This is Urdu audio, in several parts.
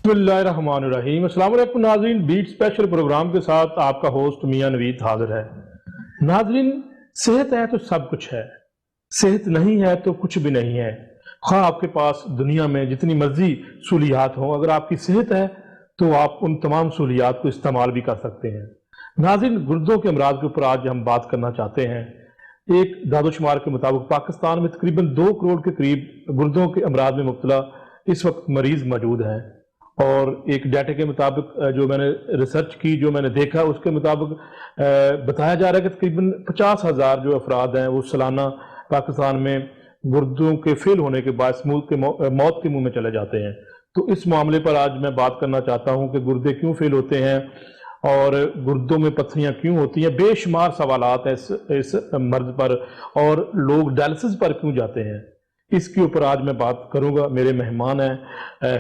بسم اللہ الرحمن الرحیم۔ السلام علیکم ناظرین، بیٹ اسپیشل پروگرام کے ساتھ آپ کا ہوسٹ میاں نوید حاضر ہے۔ ناظرین، صحت ہے تو سب کچھ ہے، صحت نہیں ہے تو کچھ بھی نہیں ہے۔ خواہ آپ کے پاس دنیا میں جتنی مرضی سہولیات ہوں، اگر آپ کی صحت ہے تو آپ ان تمام سہولیات کو استعمال بھی کر سکتے ہیں۔ ناظرین، گردوں کے امراض کے اوپر آج ہم بات کرنا چاہتے ہیں۔ ایک داد و شمار کے مطابق پاکستان میں تقریباً 2 کروڑ کے قریب گردوں کے امراض میں مبتلا اس وقت مریض موجود ہیں، اور ایک ڈیٹا کے مطابق جو میں نے ریسرچ کی، جو میں نے دیکھا، اس کے مطابق بتایا جا رہا ہے کہ تقریباً 50,000 جو افراد ہیں وہ سالانہ پاکستان میں گردوں کے فیل ہونے کے باعث موت کے منہ میں چلے جاتے ہیں۔ تو اس معاملے پر آج میں بات کرنا چاہتا ہوں کہ گردے کیوں فیل ہوتے ہیں اور گردوں میں پتھریاں کیوں ہوتی ہیں۔ بے شمار سوالات ہیں اس مرض پر، اور لوگ ڈائلسس پر کیوں جاتے ہیں، اس کے اوپر آج میں بات کروں گا۔ میرے مہمان ہیں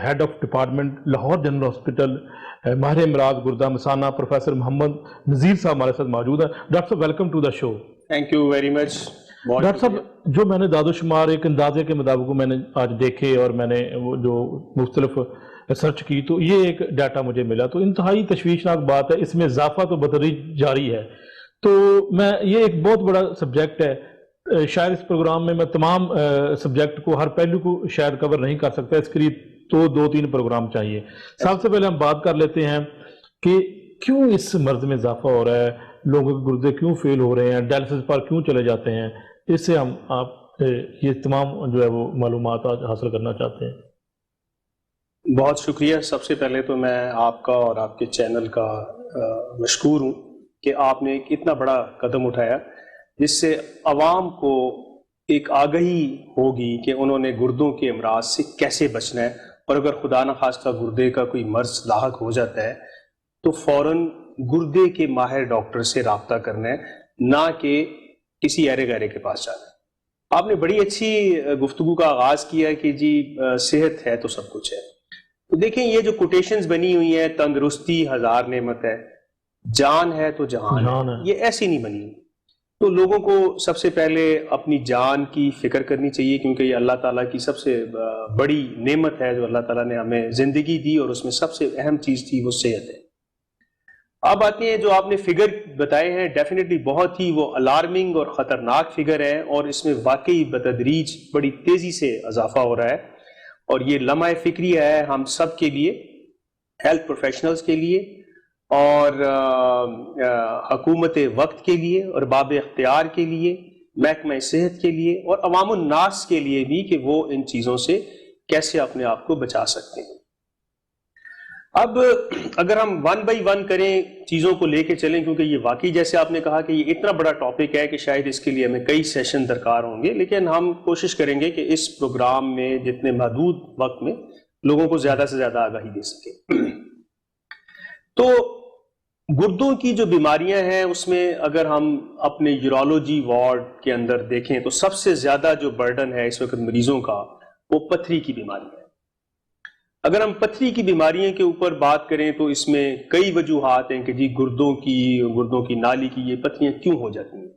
head of department Lahore general hospital, ماہر امراض گردہ مثانہ، پروفیسر محمد نذیر صاحب ہمارے ساتھ موجود ہیں۔ ڈاکٹر صاحب، welcome to the show. Thank you very much. Doctor صاحب، جو میں نے داد و شمار ایک اندازے کے مطابق میں نے آج دیکھے اور میں نے وہ جو مختلف ریسرچ کی، تو یہ ایک ڈیٹا مجھے ملا، تو انتہائی تشویشناک بات ہے، اس میں اضافہ تو بتدریج جاری ہے۔ تو میں یہ ایک بہت بڑا سبجیکٹ ہے، شاید اس پروگرام میں تمام سبجیکٹ کو، ہر پہلو کو شاید کور نہیں کر سکتا، اس کے لیے تو 2-3 پروگرام چاہیے۔ سب سے پہلے ہم بات کر لیتے ہیں کہ کیوں اس مرض میں اضافہ ہو رہا ہے، لوگوں کے گردے کیوں فیل ہو رہے ہیں، ڈائلسس پر کیوں چلے جاتے ہیں۔ اس سے ہم آپ یہ تمام جو ہے وہ معلومات آج حاصل کرنا چاہتے ہیں۔ بہت شکریہ۔ سب سے پہلے تو میں آپ کا اور آپ کے چینل کا مشکور ہوں کہ آپ نے ایک اتنا بڑا قدم اٹھایا جس سے عوام کو ایک آگہی ہوگی کہ انہوں نے گردوں کے امراض سے کیسے بچنا ہے، اور اگر خدا نخواستہ گردے کا کوئی مرض لاحق ہو جاتا ہے تو فوراً گردے کے ماہر ڈاکٹر سے رابطہ کرنا ہے، نہ کہ کسی ایرے گیرے کے پاس جانا ہے۔ آپ نے بڑی اچھی گفتگو کا آغاز کیا کہ جی صحت ہے تو سب کچھ ہے۔ تو دیکھیں، یہ جو کوٹیشنز بنی ہوئی ہیں، تندرستی ہزار نعمت ہے، جان ہے تو جہان ہے، یہ ایسی نہیں بنی۔ تو لوگوں کو سب سے پہلے اپنی جان کی فکر کرنی چاہیے، کیونکہ یہ اللہ تعالیٰ کی سب سے بڑی نعمت ہے جو اللہ تعالیٰ نے ہمیں زندگی دی، اور اس میں سب سے اہم چیز تھی وہ صحت ہے۔ اب آتے ہیں جو آپ نے فگر بتائے ہیں، ڈیفینیٹلی بہت ہی وہ الارمنگ اور خطرناک فگر ہے، اور اس میں واقعی بتدریج بڑی تیزی سے اضافہ ہو رہا ہے، اور یہ لمحہ فکری ہے ہم سب کے لیے، ہیلتھ پروفیشنلز کے لیے، اور حکومت وقت کے لیے، اور باب اختیار کے لیے، محکمہ صحت کے لیے، اور عوام الناس کے لیے بھی، کہ وہ ان چیزوں سے کیسے اپنے آپ کو بچا سکتے ہیں۔ اب اگر ہم 1 بائی 1 کریں، چیزوں کو لے کے چلیں، کیونکہ یہ واقعی جیسے آپ نے کہا کہ یہ اتنا بڑا ٹاپک ہے کہ شاید اس کے لیے ہمیں کئی سیشن درکار ہوں گے، لیکن ہم کوشش کریں گے کہ اس پروگرام میں جتنے محدود وقت میں لوگوں کو زیادہ سے زیادہ آگاہی دے سکیں۔ تو گردوں کی جو بیماریاں ہیں، اس میں اگر ہم اپنے یورولوجی وارڈ کے اندر دیکھیں تو سب سے زیادہ جو برڈن ہے اس وقت مریضوں کا، وہ پتھری کی بیماری ہے۔ اگر ہم پتھری کی بیماریوں کے اوپر بات کریں تو اس میں کئی وجوہات ہیں کہ جی گردوں کی نالی کی یہ پتھریاں کیوں ہو جاتی ہیں۔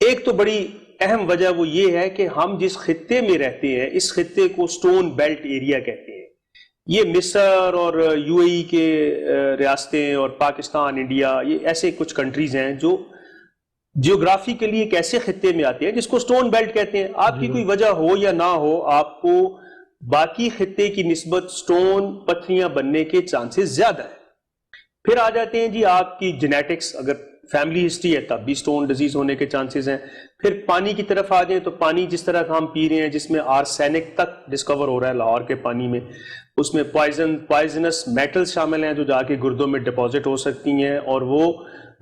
ایک تو بڑی اہم وجہ وہ یہ ہے کہ ہم جس خطے میں رہتے ہیں، اس خطے کو سٹون بیلٹ ایریا کہتے ہیں۔ یہ مصر اور یو اے ای کے ریاستیں اور پاکستان، انڈیا، یہ ایسے کچھ کنٹریز ہیں جو جیوگرافیکلی ایک ایسے خطے میں آتے ہیں جس کو سٹون بیلٹ کہتے ہیں۔ آپ کی کوئی وجہ ہو یا نہ ہو، آپ کو باقی خطے کی نسبت سٹون پتھریاں بننے کے چانسز زیادہ ہیں۔ پھر آ جاتے ہیں جی آپ کی جینیٹکس، اگر فیملی ہسٹری ہے تب بھی سٹون ڈیزیز ہونے کے چانسز ہیں۔ پھر پانی کی طرف آ جائیں تو پانی جس طرح کا ہم پی رہے ہیں، جس میں آرسینک تک ڈسکور ہو رہا ہے لاہور کے پانی میں، اس میں پوائزنس میٹلز شامل ہیں جو جا کے گردوں میں ڈپازٹ ہو سکتی ہیں، اور وہ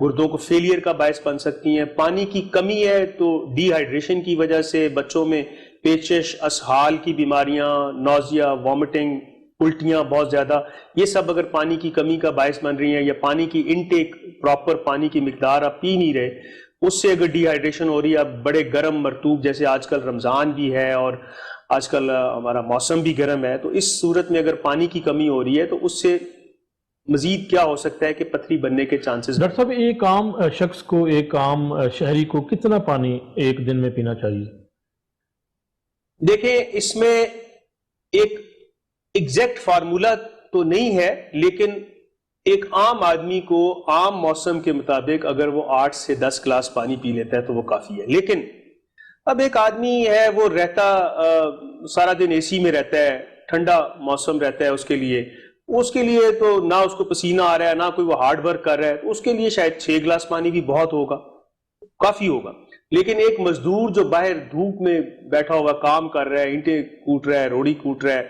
گردوں کو فیلئر کا باعث بن سکتی ہیں۔ پانی کی کمی ہے تو ڈی ہائیڈریشن کی وجہ سے بچوں میں پیچش، اسہال کی بیماریاں، نوزیا، وامٹنگ، الٹیاں بہت زیادہ، یہ سب اگر پانی کی کمی کا باعث بن رہی ہیں، یا پانی کی انٹیک، پراپر پانی کی مقدار آپ پی نہیں رہے، اس سے اگر ڈی ہائیڈریشن ہو رہی ہے، اب بڑے گرم مرطوب، جیسے آج کل رمضان بھی ہے اور آج کل ہمارا موسم بھی گرم ہے، تو اس صورت میں اگر پانی کی کمی ہو رہی ہے تو اس سے مزید کیا ہو سکتا ہے کہ پتھری بننے کے چانسز۔ ڈاکٹر صاحب، ایک عام شخص کو، ایک عام شہری کو کتنا پانی ایک دن میں پینا چاہیے؟ دیکھیں، اس میں ایک ایگزیکٹ فارمولا تو نہیں ہے، لیکن ایک عام آدمی کو عام موسم کے مطابق اگر وہ 8 سے 10 گلاس پانی پی لیتا ہے تو وہ کافی ہے. لیکن اب ایک آدمی ہے وہ رہتا سارا دن اے سی میں رہتا ہے، ٹھنڈا موسم رہتا ہے اس کے لیے تو نہ اس کو پسینہ آ رہا ہے نہ کوئی وہ ہارڈ ورک کر رہا ہے، تو اس کے لیے شاید 6 گلاس پانی بھی بہت ہوگا، کافی ہوگا. لیکن ایک مزدور جو باہر دھوپ میں بیٹھا ہوا کام کر رہا ہے، اینٹیں کوٹ رہا ہے، روڑی کوٹ رہا ہے،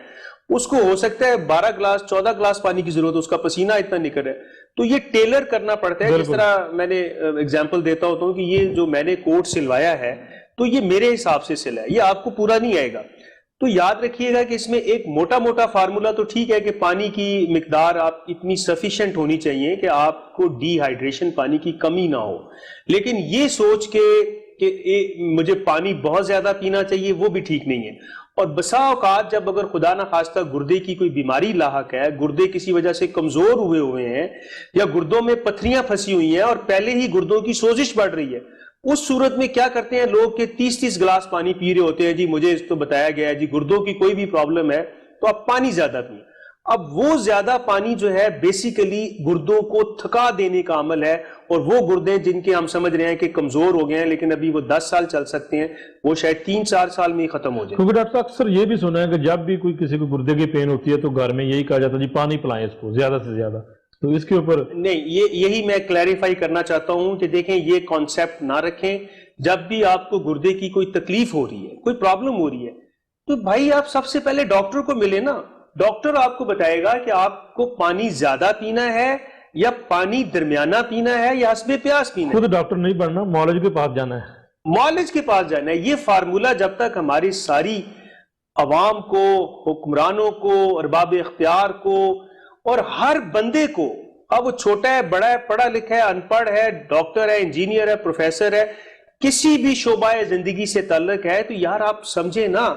اس کو ہو سکتا ہے 12 گلاس 14 گلاس پانی کی ضرورت ہے، اس کا پسینہ اتنا نکل رہا ہے. تو یہ ٹیلر کرنا پڑتا ہے. جس طرح میں نے اگزامپل دیتا ہوتا ہوں کہ یہ جو میں نے کوٹ سلوایا ہے تو یہ میرے حساب سے سلا ہے، یہ آپ کو پورا نہیں آئے گا. تو یاد رکھیے گا کہ اس میں ایک موٹا موٹا فارمولا تو ٹھیک ہے کہ پانی کی مقدار آپ اتنی سفیشینٹ ہونی چاہیے کہ آپ کو ڈی ہائیڈریشن، پانی کی کمی نہ ہو. لیکن یہ سوچ کے کہ مجھے پانی بہت زیادہ پینا چاہیے، وہ بھی ٹھیک نہیں ہے. اور بسا اوقات جب اگر خدا نہ خواستہ گردے کی کوئی بیماری لاحق ہے، گردے کسی وجہ سے کمزور ہوئے ہیں یا گردوں میں پتھریاں پھنسی ہوئی ہیں اور پہلے ہی گردوں کی سوزش بڑھ رہی ہے، اس صورت میں کیا کرتے ہیں لوگ کہ 30 گلاس پانی پی رہے ہوتے ہیں. جی مجھے اس تو بتایا گیا ہے جی گردوں کی کوئی بھی پرابلم ہے تو آپ پانی زیادہ پئیں. اب وہ زیادہ پانی جو ہے بیسیکلی گردوں کو تھکا دینے کا عمل ہے، اور وہ گردے جن کے ہم سمجھ رہے ہیں کہ کمزور ہو گئے ہیں لیکن ابھی وہ 10 سال چل سکتے ہیں، وہ شاید 3-4 سال میں ہی ختم ہو جائے. کیونکہ ڈاکٹر صاحب اکثر یہ بھی سنا ہے کہ جب بھی کوئی کسی کو گردے کی پین ہوتی ہے تو گھر میں یہی کہا جاتا ہے جی پانی پلائیں اس کو زیادہ سے زیادہ. تو اس کے اوپر نہیں، یہی میں کلیریفائی کرنا چاہتا ہوں کہ دیکھیں یہ کانسیپٹ نہ رکھیں. جب بھی آپ کو گردے کی کوئی تکلیف ہو رہی ہے، کوئی پرابلم ہو رہی ہے، تو بھائی آپ سب سے پہلے ڈاکٹر کو ملے نا. ڈاکٹر آپ کو بتائے گا کہ آپ کو پانی زیادہ پینا ہے یا پانی درمیانہ پینا ہے یا حسب پیاس پینا ہے. خود ڈاکٹر نہیں بننا، معالج کے پاس جانا ہے. معالج کے پاس جانا ہے. یہ فارمولا جب تک ہماری ساری عوام کو، حکمرانوں کو، ارباب اختیار کو اور ہر بندے کو، اب وہ چھوٹا ہے بڑا ہے، پڑھا لکھا ہے ان پڑھ ہے، ڈاکٹر ہے، انجینئر ہے، پروفیسر ہے، کسی بھی شعبہ زندگی سے تعلق ہے، تو یار آپ سمجھے نا.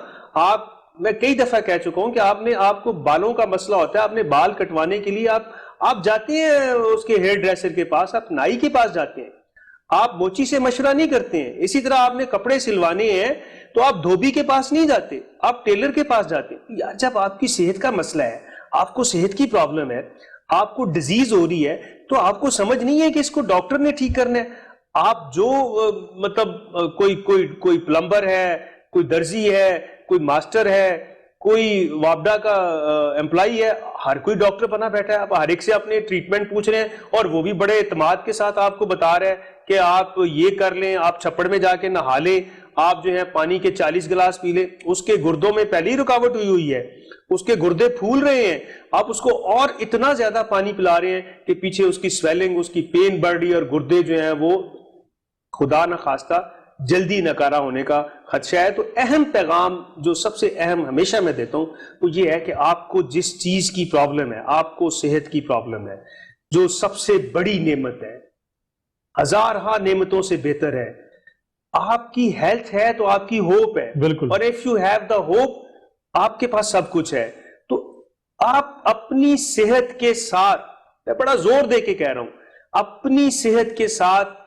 میں کئی دفعہ کہہ چکا ہوں کہ آپ کو بالوں کا مسئلہ ہوتا ہے، آپ نے بال کٹوانے کے لیے آپ جاتے ہیں اس کے ہیئر ڈریسر کے پاس، آپ نائی کے پاس جاتے ہیں، آپ موچی سے مشورہ نہیں کرتے ہیں. اسی طرح آپ نے کپڑے سلوانے ہیں تو آپ دھوبی کے پاس نہیں جاتے، آپ ٹیلر کے پاس جاتے ہیں. یار جب آپ کی صحت کا مسئلہ ہے، آپ کو صحت کی پرابلم ہے، آپ کو ڈیزیز ہو رہی ہے، تو آپ کو سمجھ نہیں ہے کہ اس کو ڈاکٹر نے ٹھیک کرنا ہے. آپ جو مطلب کوئی پلمبر ہے، کوئی درزی ہے، کوئی ماسٹر ہے، کوئی وابڈا کا امپلائی ہے، ہر کوئی ڈاکٹر بنا بیٹھا ہے. آپ ہر ایک سے اپنے ٹریٹمنٹ پوچھ رہے ہیں اور وہ بھی بڑے اعتماد کے ساتھ آپ کو بتا رہا ہے کہ آپ یہ کر لیں، آپ چھپڑ میں جا کے نہا لیں، آپ جو ہے پانی کے 40 گلاس پی لیں. اس کے گردوں میں پہلے ہی رکاوٹ ہوئی ہے، اس کے گردے پھول رہے ہیں، آپ اس کو اور اتنا زیادہ پانی پلا رہے ہیں کہ پیچھے اس کی سویلنگ، اس کی پین بڑھ رہی ہے اور گردے جو ہیں وہ خدا نہ خواستہ جلدی نکارہ ہونے کا خدشہ ہے. تو اہم پیغام جو سب سے اہم ہمیشہ میں دیتا ہوں وہ یہ ہے کہ آپ کو جس چیز کی پرابلم ہے، آپ کو صحت کی پرابلم ہے، جو سب سے بڑی نعمت ہے، ہزارہا نعمتوں سے بہتر ہے. آپ کی ہیلتھ ہے تو آپ کی ہوپ ہے. بالکل. اور if you have the hope، آپ کے پاس سب کچھ ہے. تو آپ اپنی صحت کے ساتھ، میں بڑا زور دے کے کہہ رہا ہوں، اپنی صحت کے ساتھ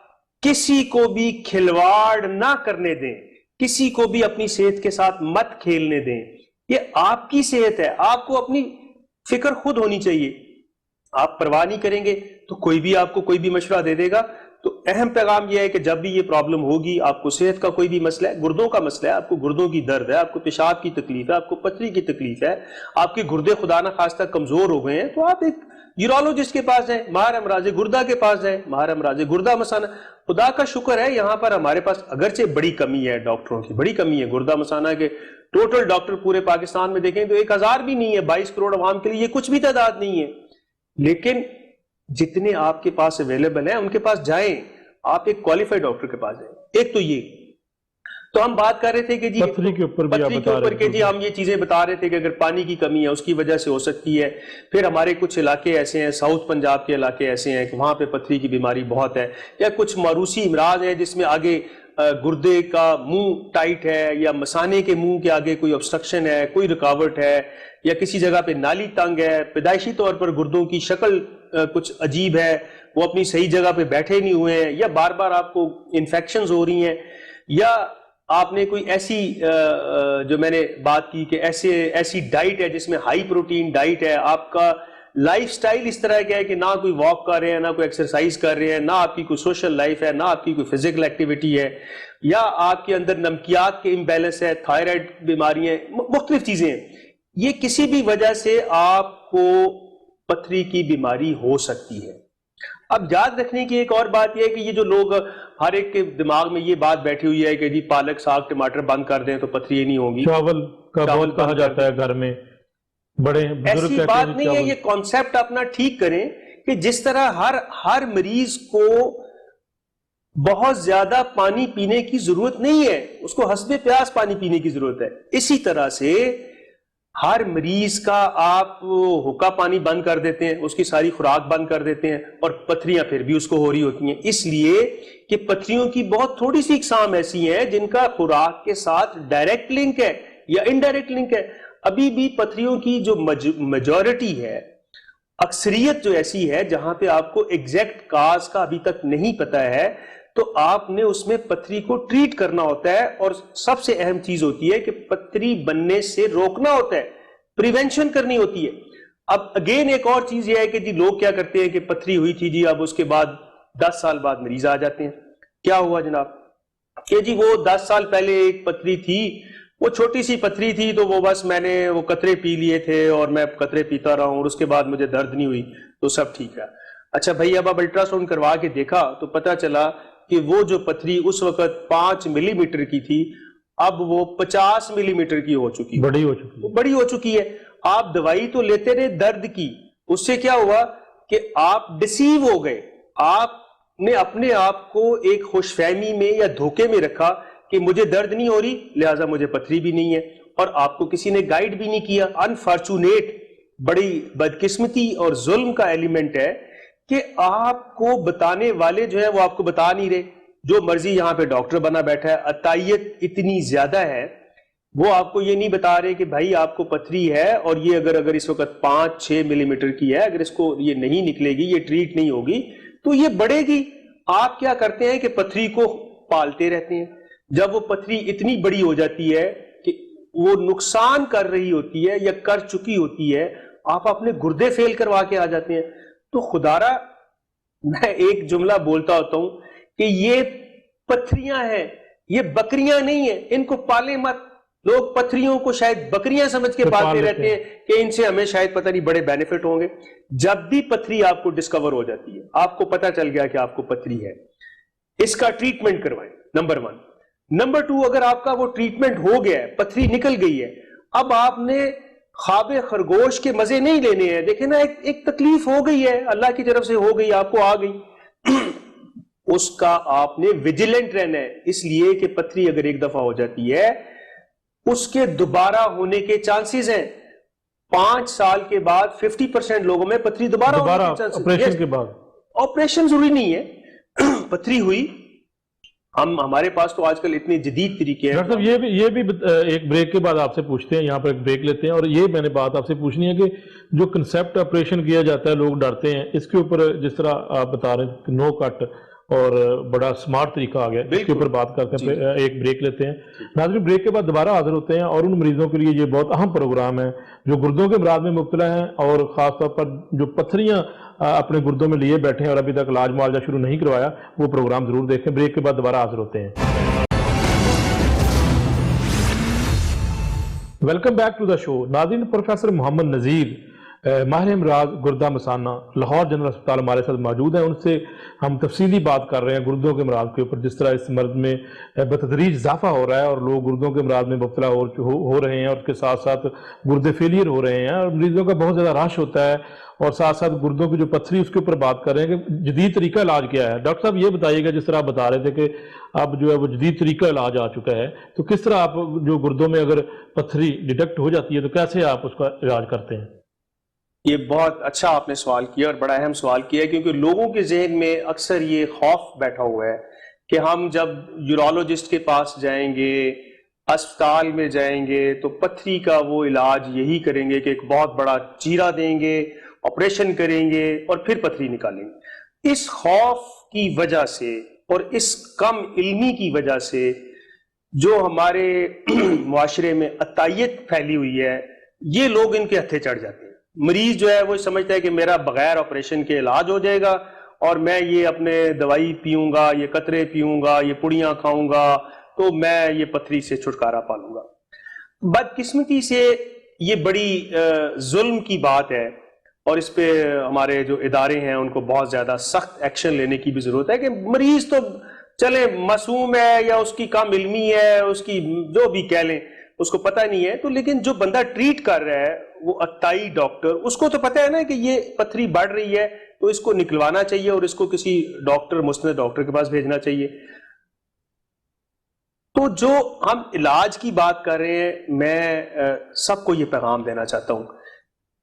کسی کو بھی کھلواڑ نہ کرنے دیں، کسی کو بھی اپنی صحت کے ساتھ مت کھیلنے دیں. یہ آپ کی صحت ہے، آپ کو اپنی فکر خود ہونی چاہیے. آپ پرواہ نہیں کریں گے تو کوئی بھی آپ کو کوئی بھی مشورہ دے دے گا. تو اہم پیغام یہ ہے کہ جب بھی یہ پرابلم ہوگی، آپ کو صحت کا کوئی بھی مسئلہ ہے، گردوں کا مسئلہ ہے، آپ کو گردوں کی درد ہے، آپ کو پیشاب کی تکلیف ہے، آپ کو پتھری کی تکلیف ہے، آپ کے گردے خدا نہ خواستہ کمزور ہو گئے ہیں، تو آپ ایک یورولوجسٹ کے پاس جائیں، ماہر امراض گردہ کے پاس جائیں، ماہر امراض گردہ مثانہ. خدا کا شکر ہے یہاں پر ہمارے پاس اگرچہ بڑی کمی ہے، ڈاکٹروں کی بڑی کمی ہے گردہ مثانہ کے. ٹوٹل ڈاکٹر پورے پاکستان میں دیکھیں تو 1000 بھی نہیں ہے. 22 کروڑ عوام کے لیے یہ کچھ بھی تعداد نہیں ہے. لیکن جتنے آپ کے پاس اویلیبل ہیں ان کے پاس جائیں، آپ ایک کوالیفائڈ ڈاکٹر کے پاس جائیں. ایک تو یہ. تو ہم بات کر رہے تھے کہ جی پتھری کے اوپر کہ جی ہم یہ چیزیں بتا رہے تھے کہ اگر پانی کی کمی ہے اس کی وجہ سے ہو سکتی ہے. پھر ہمارے کچھ علاقے ایسے ہیں، ساؤتھ پنجاب کے علاقے ایسے ہیں کہ وہاں پہ پتھری کی بیماری بہت ہے، یا کچھ موروثی امراض ہے جس میں آگے گردے کا منہ ٹائٹ ہے، یا مثانے کے منہ کے آگے کوئی obstruction ہے، کوئی رکاوٹ ہے، یا کسی جگہ پہ نالی تنگ ہے، پیدائشی طور پر گردوں کی شکل کچھ عجیب ہے، وہ اپنی صحیح جگہ پہ بیٹھے نہیں ہوئے ہیں، یا بار بار آپ کو انفیکشنز ہو رہی ہیں، یا آپ نے کوئی ایسی جو میں نے بات کی کہ ایسی ڈائٹ ہے جس میں ہائی پروٹین ڈائٹ ہے, آپ کا لائف سٹائل اس طرح کا ہے کہ نہ کوئی واک کر رہے ہیں, نہ کوئی ایکسرسائز کر رہے ہیں, نہ آپ کی کوئی سوشل لائف ہے, نہ آپ کی کوئی فزیکل ایکٹیویٹی ہے, یا آپ کے اندر نمکیات کے امبیلنس ہے, تھائرائڈ بیماریاں, مختلف چیزیں ہیں, یہ کسی بھی وجہ سے آپ کو پتھری کی بیماری ہو سکتی ہے. اب یاد رکھنے کی ایک اور بات یہ ہے کہ یہ جو لوگ, ہر ایک کے دماغ میں یہ بات بیٹھی ہوئی ہے کہ جی پالک ساگ ٹماٹر بند کر دیں تو پتھری نہیں ہوگی, چاول کا بہت کہا جاتا ہے گھر میں, بڑے بزرگ ایسی کہتے بات ہیں نہیں ہے. یہ کانسیپٹ اپنا ٹھیک کریں کہ جس طرح ہر مریض کو بہت زیادہ پانی پینے کی ضرورت نہیں ہے, اس کو حسب پیاس پانی پینے کی ضرورت ہے, اسی طرح سے ہر مریض کا آپ حکا پانی بند کر دیتے ہیں, اس کی ساری خوراک بند کر دیتے ہیں, اور پتھریاں پھر بھی اس کو ہو رہی ہوتی ہیں, اس لیے کہ پتھریوں کی بہت تھوڑی سی اقسام ایسی ہیں جن کا خوراک کے ساتھ ڈائریکٹ لنک ہے یا انڈائریکٹ لنک ہے. ابھی بھی پتھریوں کی جو میجورٹی ہے, اکثریت جو ایسی ہے جہاں پہ آپ کو ایگزیکٹ کاز کا ابھی تک نہیں پتا ہے, تو آپ نے اس میں پتھری کو ٹریٹ کرنا ہوتا ہے, اور سب سے اہم چیز ہوتی ہے کہ پتھری بننے سے روکنا ہوتا ہے, پریونشن کرنی ہوتی ہے. اب اگین ایک اور چیز یہ ہے کہ جی لوگ کیا کرتے ہیں کہ پتھری ہوئی تھی جی, اب اس کے بعد 10 سال بعد مریض آ جاتے ہیں. کیا ہوا جناب کہ جی وہ 10 سال پہلے ایک پتھری تھی, وہ چھوٹی سی پتھری تھی, تو وہ بس میں نے وہ قطرے پی لیے تھے اور میں قطرے پیتا رہا ہوں, اور اس کے بعد مجھے درد نہیں ہوئی, تو سب ٹھیک ہے. اچھا بھائی, اب الٹرا ساؤنڈ کروا کے دیکھا تو پتا چلا کہ وہ جو پتھری اس وقت 5 ملی میٹر کی تھی, اب وہ 50 ملی میٹر کی ہو چکی, بڑی ہو چکی ہے. آپ دوائی تو لیتے رہے درد کی, اس سے کیا ہوا کہ آپ ڈسیو ہو گئے, آپ نے اپنے آپ کو ایک خوش فہمی میں یا دھوکے میں رکھا کہ مجھے درد نہیں ہو رہی لہٰذا مجھے پتھری بھی نہیں ہے, اور آپ کو کسی نے گائیڈ بھی نہیں کیا. انفارچونیٹ, بڑی بدقسمتی اور ظلم کا ایلیمنٹ ہے کہ آپ کو بتانے والے جو ہیں وہ آپ کو بتا نہیں رہے, جو مرضی یہاں پہ ڈاکٹر بنا بیٹھا ہے, عطائیت اتنی زیادہ ہے, وہ آپ کو یہ نہیں بتا رہے کہ بھائی آپ کو پتھری ہے, اور یہ اگر اس وقت 5-6 ملی میٹر کی ہے, اگر اس کو یہ نہیں نکلے گی, یہ ٹریٹ نہیں ہوگی تو یہ بڑھے گی. آپ کیا کرتے ہیں کہ پتھری کو پالتے رہتے ہیں. جب وہ پتھری اتنی بڑی ہو جاتی ہے کہ وہ نقصان کر رہی ہوتی ہے یا کر چکی ہوتی ہے, آپ اپنے گردے فیل کروا کے آ جاتے ہیں. تو خدارا میں ایک جملہ بولتا ہوتا ہوں کہ یہ پتھریاں ہیں, یہ بکریاں نہیں ہیں, ان کو پالے مت. لوگ پتھریوں کو شاید بکریاں سمجھ کے پالتے رہتے ہیں کہ ان سے ہمیں شاید پتہ نہیں بڑے بینیفٹ ہوں گے. جب بھی پتھری آپ کو ڈسکور ہو جاتی ہے, آپ کو پتہ چل گیا کہ آپ کو پتھری ہے, اس کا ٹریٹمنٹ کروائیں, نمبر 1. نمبر 2, اگر آپ کا وہ ٹریٹمنٹ ہو گیا ہے, پتھری نکل گئی ہے, اب آپ نے خواب خرگوش کے مزے نہیں لینے ہیں. دیکھیں نا, ایک تکلیف ہو گئی ہے, اللہ کی طرف سے ہو گئی, آپ کو آ گئی, اس کا آپ نے ویجیلنٹ رہنا ہے, اس لیے کہ پتھری اگر ایک دفعہ ہو جاتی ہے اس کے دوبارہ ہونے کے چانسز ہیں. 5 سال کے بعد 50% لوگوں میں پتھری دوبارہ ہونے کے چانسز. آپریشن کے بعد آپریشن ضروری نہیں ہے, پتھری ہوئی, ہمارے پاس تو آج کل اتنے جدید طریقے ہیں. ڈاکٹر صاحب یہ بھی ایک بریک کے بعد آپ سے پوچھتے ہیں, یہاں پر ایک بریک لیتے ہیں, اور یہ میں نے بات آپ سے پوچھنی ہے کہ جو کنسیپٹ آپریشن کیا جاتا ہے لوگ ڈرتے ہیں, اس کے اوپر جس طرح آپ بتا رہے ہیں نو کٹ اور بڑا سمارٹ طریقہ آ گیا, اس کے اوپر بات کرتے ہیں, ایک بریک لیتے ہیں. ناظرین, بریک کے بعد دوبارہ حاضر ہوتے ہیں, اور ان مریضوں کے لیے یہ بہت اہم پروگرام ہے جو گردوں کے امراض میں مبتلا ہیں, اور خاص طور پر جو پتھریاں اپنے گردوں میں لیے بیٹھے ہیں اور ابھی تک علاج معالجہ شروع نہیں کروایا, وہ پروگرام ضرور دیکھیں. بریک کے بعد دوبارہ حاضر ہوتے ہیں. ویلکم بیک ٹو دا شو. ناظرین, پروفیسر محمد نذیر ماہر امراض گردہ مثانہ لاہور جنرل اسپتال ہمارے ساتھ موجود ہیں. ان سے ہم تفصیلی بات کر رہے ہیں گردوں کے امراض کے اوپر, جس طرح اس مرض میں بتدریج اضافہ ہو رہا ہے اور لوگ گردوں کے امراض میں مبتلا ہو رہے ہیں, اور اس کے ساتھ ساتھ گردے فیلئر ہو رہے ہیں, اور مریضوں کا بہت زیادہ رش ہوتا ہے, اور ساتھ ساتھ گردوں کی جو پتھری اس کے اوپر بات کر رہے ہیں کہ جدید طریقہ علاج کیا ہے. ڈاکٹر صاحب یہ بتائیے گا, جس طرح آپ بتا رہے تھے کہ اب جو ہے وہ جدید طریقہ علاج آ چکا ہے, تو کس طرح آپ جو گردوں میں اگر پتھری ڈیٹیکٹ ہو جاتی ہے تو کیسے آپ اس کا علاج کرتے ہیں؟ یہ بہت اچھا آپ نے سوال کیا, اور بڑا اہم سوال کیا ہے, کیونکہ لوگوں کے ذہن میں اکثر یہ خوف بیٹھا ہوا ہے کہ ہم جب یورولوجسٹ کے پاس جائیں گے, اسپتال میں جائیں گے, تو پتھری کا وہ علاج یہی کریں گے کہ ایک بہت بڑا چیرا دیں گے, آپریشن کریں گے اور پھر پتھری نکالیں گے. اس خوف کی وجہ سے اور اس کم علمی کی وجہ سے جو ہمارے معاشرے میں عطائیت پھیلی ہوئی ہے یہ لوگ ان کے ہتھے چڑھ جاتے ہیں. مریض جو ہے وہ سمجھتا ہے کہ میرا بغیر آپریشن کے علاج ہو جائے گا اور میں یہ اپنے دوائی پیوں گا, یہ قطرے پیوں گا, یہ پڑیاں کھاؤں گا تو میں یہ پتھری سے چھٹکارا پا لوں گا. بدقسمتی سے یہ بڑی ظلم کی بات ہے اور اس پہ ہمارے جو ادارے ہیں ان کو بہت زیادہ سخت ایکشن لینے کی بھی ضرورت ہے کہ مریض تو چلے معصوم ہے یا اس کی کم علمی ہے, اس کی جو بھی کہہ لیں, اس کو پتہ نہیں ہے, تو لیکن جو بندہ ٹریٹ کر رہا ہے وہ عطائی ڈاکٹر, اس کو تو پتہ ہے نا کہ یہ پتھری بڑھ رہی ہے تو اس کو نکلوانا چاہیے اور اس کو کسی ڈاکٹر, مستند ڈاکٹر کے پاس بھیجنا چاہیے. تو جو ہم علاج کی بات کر رہے ہیں, میں سب کو یہ پیغام دینا چاہتا ہوں,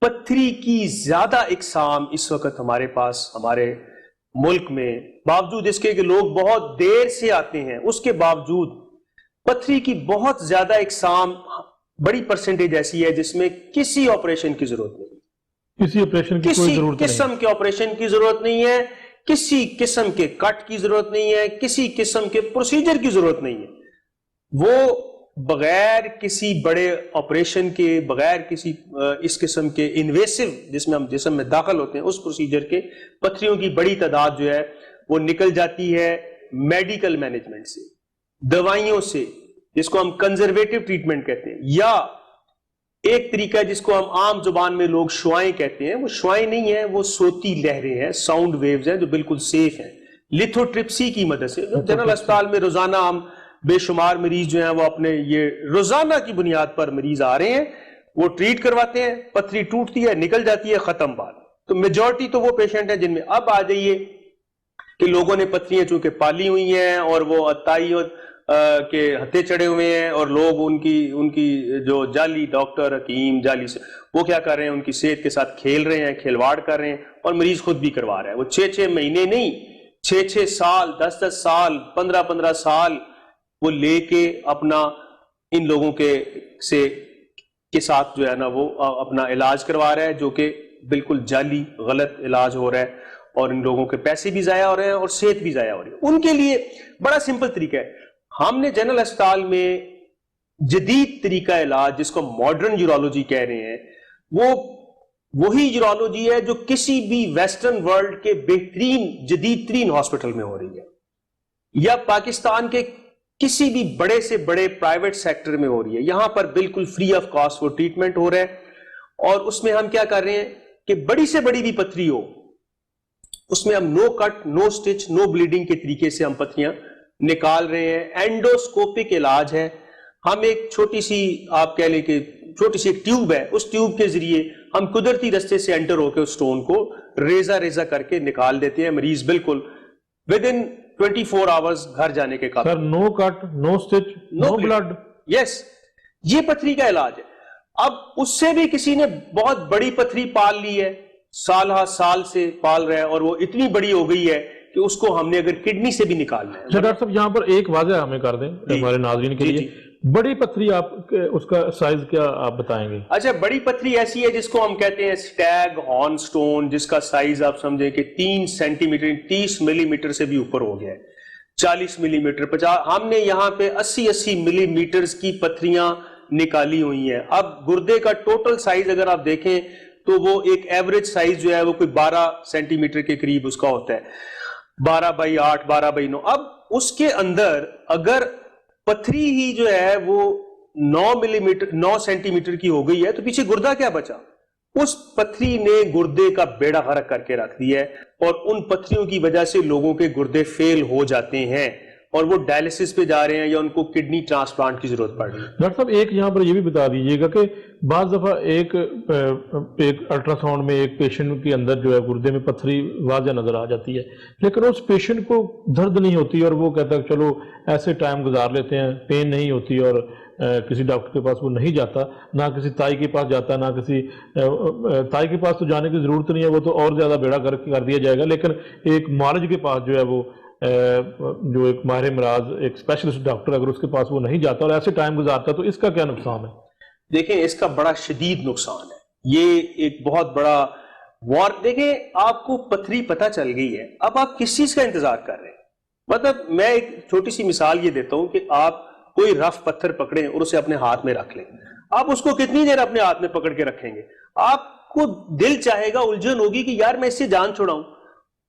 پتھری کی زیادہ اقسام اس وقت ہمارے پاس ہمارے ملک میں, باوجود اس کے کہ لوگ بہت دیر سے آتے ہیں, اس کے باوجود پتھری کی بہت زیادہ اقسام, بڑی پرسنٹیج ایسی ہے جس میں کسی آپریشن کی ضرورت نہیں, کسی آپریشن کی کوئی ضرورت نہیں, کسی قسم کے آپریشن کی ضرورت نہیں ہے, کسی قسم کے کٹ کی ضرورت نہیں ہے, کسی قسم کے پروسیجر کی ضرورت نہیں ہے. وہ بغیر کسی بڑے آپریشن کے, بغیر کسی اس قسم کے انویسو جس میں ہم جسم میں داخل ہوتے ہیں اس پروسیجر کے, پتھریوں کی بڑی تعداد جو ہے وہ نکل جاتی ہے میڈیکل مینجمنٹ سے, دوائیوں سے, جس کو ہم کنزرویٹو ٹریٹمنٹ کہتے ہیں, یا ایک طریقہ ہے جس کو ہم عام زبان میں لوگ شعائیں کہتے ہیں. وہ شعائیں نہیں ہیں, وہ صوتی لہریں ہیں, ساؤنڈ ویوز ہیں جو بالکل سیف ہیں, لیتھوٹرپسی کی مدد سے. جنرل اسپتال میں روزانہ ہم بے شمار مریض جو ہیں وہ اپنے یہ روزانہ کی بنیاد پر مریض آ رہے ہیں, وہ ٹریٹ کرواتے ہیں, پتھری ٹوٹتی ہے, نکل جاتی ہے, ختم بات. تو میجورٹی تو وہ پیشنٹ ہیں جن میں اب آ جائیے کہ لوگوں نے پتھریاں چونکہ پالی ہوئی ہیں اور وہ عطائی کے ہتھے چڑھے ہوئے ہیں, اور لوگ ان کی جو جعلی ڈاکٹر حکیم جعلی سے وہ کیا کر رہے ہیں, ان کی صحت کے ساتھ کھیل رہے ہیں, کھلواڑ کر رہے ہیں, اور مریض خود بھی کروا رہا ہے. وہ 6 مہینے نہیں, 6 سال, 10 سال, 15 سال وہ لے کے اپنا ان لوگوں کے ساتھ جو ہے نا وہ اپنا علاج کروا رہا ہے, جو کہ بالکل جعلی غلط علاج ہو رہا ہے, اور ان لوگوں کے پیسے بھی ضائع ہو رہے ہیں اور صحت بھی ضائع ہو رہی ہے. ان کے لیے بڑا سمپل طریقہ ہے, ہم نے جنرل اسپتال میں جدید طریقہ علاج جس کو ماڈرن یورولوجی کہہ رہے ہیں, وہ وہی یورولوجی ہے جو کسی بھی ویسٹرن ورلڈ کے بہترین جدید ترین ہاسپٹل میں ہو رہی ہے, یا پاکستان کے کسی بھی بڑے سے بڑے پرائیویٹ سیکٹر میں ہو رہی ہے. یہاں پر بالکل فری آف کاسٹ وہ ٹریٹمنٹ ہو رہا ہے, اور اس میں ہم کیا کر رہے ہیں کہ بڑی سے بڑی بھی پتھری ہو اس میں ہم نو کٹ, نو سٹچ, نو بلیڈنگ کے طریقے سے ہم پتھریاں نکال رہے ہیں. اینڈوسکوپک علاج ہے, ہم ایک چھوٹی سی آپ کہہ لیں کہ چھوٹی سی ایک ٹیوب ہے, اس ٹیوب کے ذریعے ہم قدرتی رستے سے انٹر ہو کے اس سٹون کو ریزہ کر کے نکال دیتے ہیں. مریض بالکل ود ان 24 آورز گھر جانے کے قابل. سر نو کٹ, نو سٹچ, نو بلڈ. یس, یہ پتھری کا علاج ہے. اب اس سے بھی کسی نے بہت بڑی پتھری پال لی ہے, سال سے پال رہا ہے, اور وہ اتنی بڑی ہو گئی ہے کہ اس کو ہم نے اگر کڈنی سے بھی نکالنا ہے. ڈاکٹر صاحب یہاں پر ایک واضح ہمیں کر دیں ہمارے ناظرین کے لیے, بڑی پتھری آپ اس کا سائز کیا آپ بتائیں گے؟ اچھا, بڑی پتھری ایسی ہے جس کو ہم کہتے ہیں سٹیگ ہارن سٹون, جس کا سائز آپ سمجھیں کہ 3 سینٹی میٹر 30 ملی میٹر سے بھی اوپر ہو گیا ہے, 40 ملی میٹر 50. ہم نے یہاں پہ 80 ملی میٹرز کی پتھریاں نکالی ہوئی ہیں. اب گردے کا ٹوٹل سائز اگر آپ دیکھیں تو وہ ایک ایوریج سائز جو ہے وہ کوئی 12 سینٹی میٹر کے قریب اس کا ہوتا ہے, 12x8, 12x9. اب اس کے اندر اگر پتھری ہی جو ہے وہ 9 سینٹی میٹر کی ہو گئی ہے تو پیچھے گردہ کیا بچا؟ اس پتھری نے گردے کا بیڑا غرق کر کے رکھ دیا ہے, اور ان پتھریوں کی وجہ سے لوگوں کے گردے فیل ہو جاتے ہیں اور وہ ڈائلسس پہ جا رہے ہیں یا ان کو کڈنی ٹرانسپلانٹ کی ضرورت پڑ رہی ہے. ڈاکٹر صاحب ایک یہاں پر یہ بھی بتا دیجئے گا کہ بعض دفعہ ایک الٹرا ساؤنڈ میں ایک پیشنٹ کے اندر جو ہے گردے میں پتھری واضح نظر آ جاتی ہے, لیکن اس پیشنٹ کو درد نہیں ہوتی اور وہ کہتا ہے چلو ایسے ٹائم گزار لیتے ہیں, پین نہیں ہوتی, اور کسی ڈاکٹر کے پاس وہ نہیں جاتا, نہ کسی تائی کے پاس جاتا, نہ کسی تائی کے پاس تو جانے کی ضرورت نہیں ہے, وہ تو اور زیادہ بیڑا کر دیا جائے گا, لیکن ایک معالج کے پاس جو ہے وہ جو ایک ماہر امراض ایک اسپیشلسٹ ڈاکٹر اگر اس کے پاس وہ نہیں جاتا اور ایسے ٹائم گزارتا تو اس کا کیا نقصان ہے؟ دیکھیں اس کا بڑا شدید نقصان ہے, یہ ایک بہت بڑا دیکھیں آپ کو پتھری پتہ چل گئی ہے, اب آپ کس چیز کا انتظار کر رہے ہیں؟ مطلب میں ایک چھوٹی سی مثال یہ دیتا ہوں کہ آپ کوئی رف پتھر پکڑیں اور اسے اپنے ہاتھ میں رکھ لیں, آپ اس کو کتنی دیر اپنے ہاتھ میں پکڑ کے رکھیں گے؟ آپ کو دل چاہے گا, الجھن ہوگی کہ یار میں اس سے جان چھڑاؤں,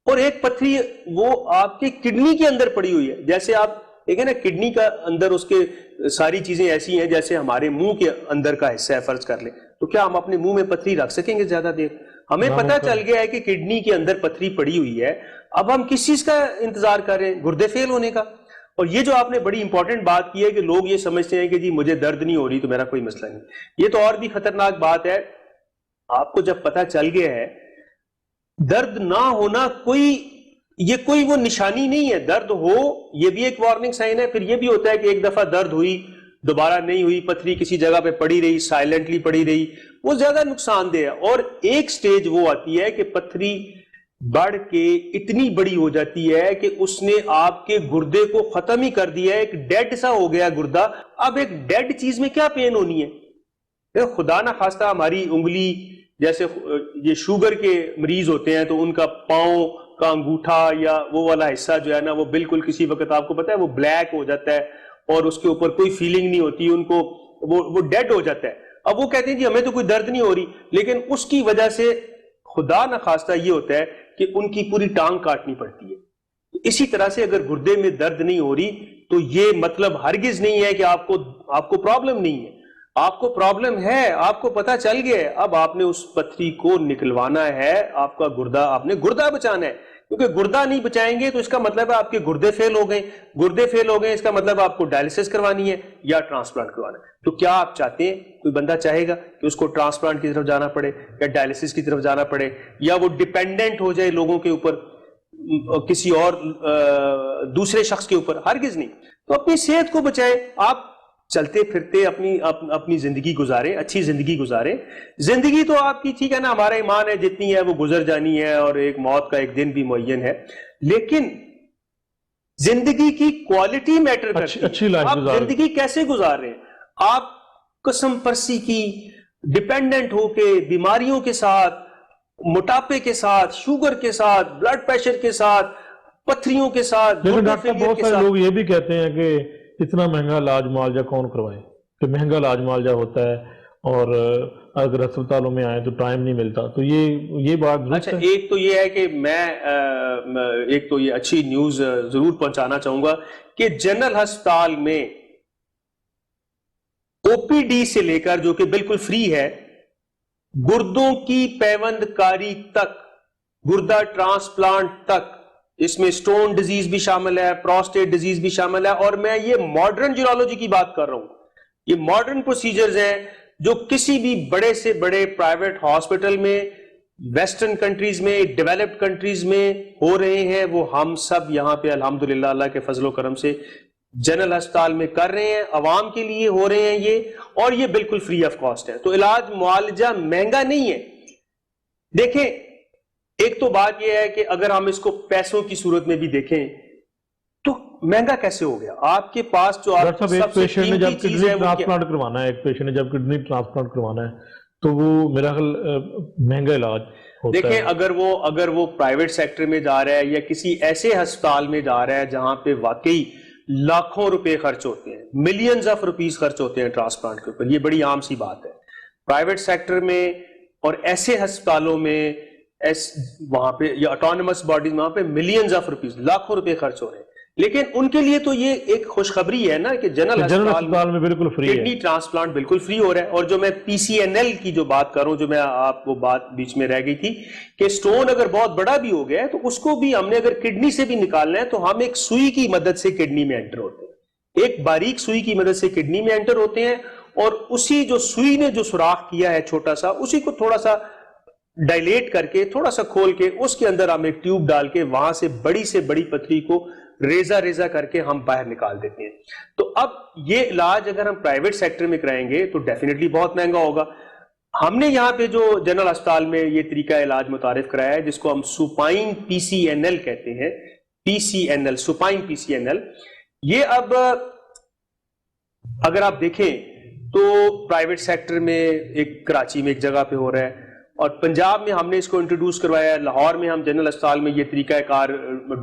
اور ایک پتھری وہ آپ کے کڈنی کے اندر پڑی ہوئی ہے. جیسے آپ دیکھیں نا, کڈنی کا اندر اس کے ساری چیزیں ایسی ہیں جیسے ہمارے منہ کے اندر کا حصہ ہے, فرض کر لیں, تو کیا ہم اپنے منہ میں پتھری رکھ سکیں گے زیادہ دیر؟ ہمیں پتہ چل گیا ہے کہ کڈنی کے اندر پتھری پڑی ہوئی ہے, اب ہم کس چیز کا انتظار کر رہے ہیں؟ گردے فیل ہونے کا. اور یہ جو آپ نے بڑی امپورٹنٹ بات کی ہے کہ لوگ یہ سمجھتے ہیں کہ جی مجھے درد نہیں ہو رہی تو میرا کوئی مسئلہ نہیں, یہ تو اور بھی خطرناک بات ہے. آپ کو جب پتہ چل گیا ہے درد نہ ہونا یہ کوئی وہ نشانی نہیں ہے, درد ہو یہ بھی ایک وارننگ سائن ہے. پھر یہ بھی ہوتا ہے کہ ایک دفعہ درد ہوئی دوبارہ نہیں ہوئی, پتھری کسی جگہ پہ پڑی رہی, سائلنٹلی پڑی رہی, وہ زیادہ نقصان دہ ہے. اور ایک سٹیج وہ آتی ہے کہ پتھری بڑھ کے اتنی بڑی ہو جاتی ہے کہ اس نے آپ کے گردے کو ختم ہی کر دیا ہے, ایک ڈیڈ سا ہو گیا گردہ. اب ایک ڈیڈ چیز میں کیا پین ہونی ہے؟ خدا نہ خواستہ ہماری انگلی, جیسے یہ شوگر کے مریض ہوتے ہیں تو ان کا پاؤں کا انگوٹھا یا وہ والا حصہ جو ہے نا وہ بالکل کسی وقت آپ کو پتا ہے وہ بلیک ہو جاتا ہے اور اس کے اوپر کوئی فیلنگ نہیں ہوتی, ان کو وہ ڈیڈ ہو جاتا ہے. اب وہ کہتے ہیں جی ہمیں تو کوئی درد نہیں ہو رہی, لیکن اس کی وجہ سے خدا نہ خواستہ یہ ہوتا ہے کہ ان کی پوری ٹانگ کاٹنی پڑتی ہے. اسی طرح سے اگر گردے میں درد نہیں ہو رہی تو یہ مطلب ہرگز نہیں ہے کہ آپ کو پرابلم نہیں ہے. آپ کو پرابلم ہے, آپ کو پتہ چل گیا ہے, اب آپ نے اس پتھری کو نکلوانا ہے, آپ کا گردہ, آپ نے گردہ بچانا ہے. کیونکہ گردہ نہیں بچائیں گے تو اس کا مطلب ہے آپ کے گردے فیل ہو گئے, گردے فیل ہو گئے اس کا مطلب آپ کو ڈائلسس کروانی ہے یا ٹرانسپلانٹ کروانا ہے. تو کیا آپ چاہتے ہیں, کوئی بندہ چاہے گا کہ اس کو ٹرانسپلانٹ کی طرف جانا پڑے یا ڈائلسس کی طرف جانا پڑے, یا وہ ڈیپینڈنٹ ہو جائے لوگوں کے اوپر, کسی اور دوسرے شخص کے اوپر؟ ہرگز نہیں. تو اپنی صحت کو بچائیں, آپ چلتے پھرتے اپنی زندگی گزاریں, اچھی زندگی گزاریں. زندگی تو آپ کی ٹھیک ہے نا, ہمارا ایمان ہے جتنی ہے وہ گزر جانی ہے, اور ایک موت کا ایک دن بھی معین ہے, لیکن زندگی کی کوالٹی میٹر کرتی ہے. آپ زندگی کیسے گزار رہے ہیں؟ آپ قسم پرسی کی ڈیپینڈنٹ ہو کے, بیماریوں کے ساتھ, موٹاپے کے ساتھ, شوگر کے ساتھ, بلڈ پریشر کے ساتھ, پتھریوں کے ساتھ. لیکن ڈاکٹر بہت سارے لوگ یہ بھی کہتے ہیں کہ اتنا مہنگا علاج معالجہ کون کروائے, کہ مہنگا علاج معالجہ ہوتا ہے اور اگر اسپتالوں میں آئے تو ٹائم نہیں ملتا. تو یہ بات درست ہے؟ ایک تو یہ ہے کہ میں ایک تو یہ اچھی نیوز ضرور پہنچانا چاہوں گا کہ جنرل ہسپتال میں او پی ڈی سے لے کر, جو کہ بالکل فری ہے, گردوں کی پیوند کاری تک, گردہ ٹرانسپلانٹ تک, اس میں سٹون ڈیزیز بھی شامل ہے, پروسٹیٹ ڈیزیز بھی شامل ہے. اور میں یہ ماڈرن یورولوجی کی بات کر رہا ہوں, یہ ماڈرن پروسیجرز ہیں جو کسی بھی بڑے سے بڑے پرائیویٹ ہاسپٹل میں, ویسٹرن کنٹریز میں, ڈیولپڈ کنٹریز میں ہو رہے ہیں, وہ ہم سب یہاں پہ الحمدللہ اللہ کے فضل و کرم سے جنرل ہسپتال میں کر رہے ہیں, عوام کے لیے ہو رہے ہیں یہ, اور یہ بالکل فری آف کاسٹ ہے. تو علاج معالجہ مہنگا نہیں ہے. دیکھیں ایک تو بات یہ ہے کہ اگر ہم اس کو پیسوں کی صورت میں بھی دیکھیں تو مہنگا کیسے ہو گیا؟ آپ کے پاس جو ایک پیشنٹ نے جب کڈنی ٹرانسپلانٹ کروانا ہے, ایک پیشنٹ نے جب کڈنی ٹرانسپلانٹ کروانا ہے تو وہ میرا خیال مہنگا علاج ہوتا ہے. دیکھیں اگر وہ پرائیویٹ سیکٹر میں جا رہا ہے یا کسی ایسے ہسپتال میں جا رہا ہے جہاں پہ واقعی لاکھوں روپے خرچ ہوتے ہیں, ملینز آف روپیز خرچ ہوتے ہیں ٹرانسپلانٹ کے اوپر, یہ بڑی عام سی بات ہے. پرائیویٹ سیکٹر میں اور ایسے ہسپتالوں میں, وہاں پہ یا آٹونومس باڈیز, وہاں پہ ملینز آف روپیز, لاکھوں روپے خرچ ہو رہے ہیں. لیکن ان کے لیے تو یہ ایک خوشخبری ہے نا کہ جنرل ہسپتال میں بالکل فری ہے, کڈنی ٹرانسپلانٹ بالکل فری ہو رہا ہے. اور جو میں پی سی این ایل کی جو بات کر رہا ہوں, جو میں آپ وہ بات بیچ میں رہ گئی تھی کہ سٹون اگر بہت بڑا بھی ہو گیا ہے تو اس کو بھی ہم نے اگر کڈنی سے بھی نکالنا ہے تو ہم ایک سوئی کی مدد سے کڈنی میں انٹر ہوتے ہیں, ایک باریک سوئی کی مدد سے کڈنی میں انٹر ہوتے ہیں, اور اسی جو سوئی نے جو سوراخ کیا ہے چھوٹا سا, اسی کو تھوڑا سا ڈائلیٹ کر کے, تھوڑا سا کھول کے, اس کے اندر ہم ایک ٹیوب ڈال کے وہاں سے بڑی پتھری کو ریزہ کر کے ہم باہر نکال دیتے ہیں. تو اب یہ علاج اگر ہم پرائیویٹ سیکٹر میں کرائیں گے تو ڈیفینیٹلی بہت مہنگا ہوگا. ہم نے یہاں پہ جو جنرل ہسپتال میں یہ طریقہ علاج متعارف کرایا ہے جس کو ہم سوپائن پی سی این ایل کہتے ہیں, پی سی این ایل, سوپائن پی سی این ایل. یہ اب اگر آپ دیکھیں تو پرائیویٹ سیکٹر میں ایک کراچی میں ایک جگہ پہ ہو رہا ہے, اور پنجاب میں ہم نے اس کو انٹروڈیوس کروایا ہے. لاہور میں ہم جنرل اسپتال میں یہ طریقہ کار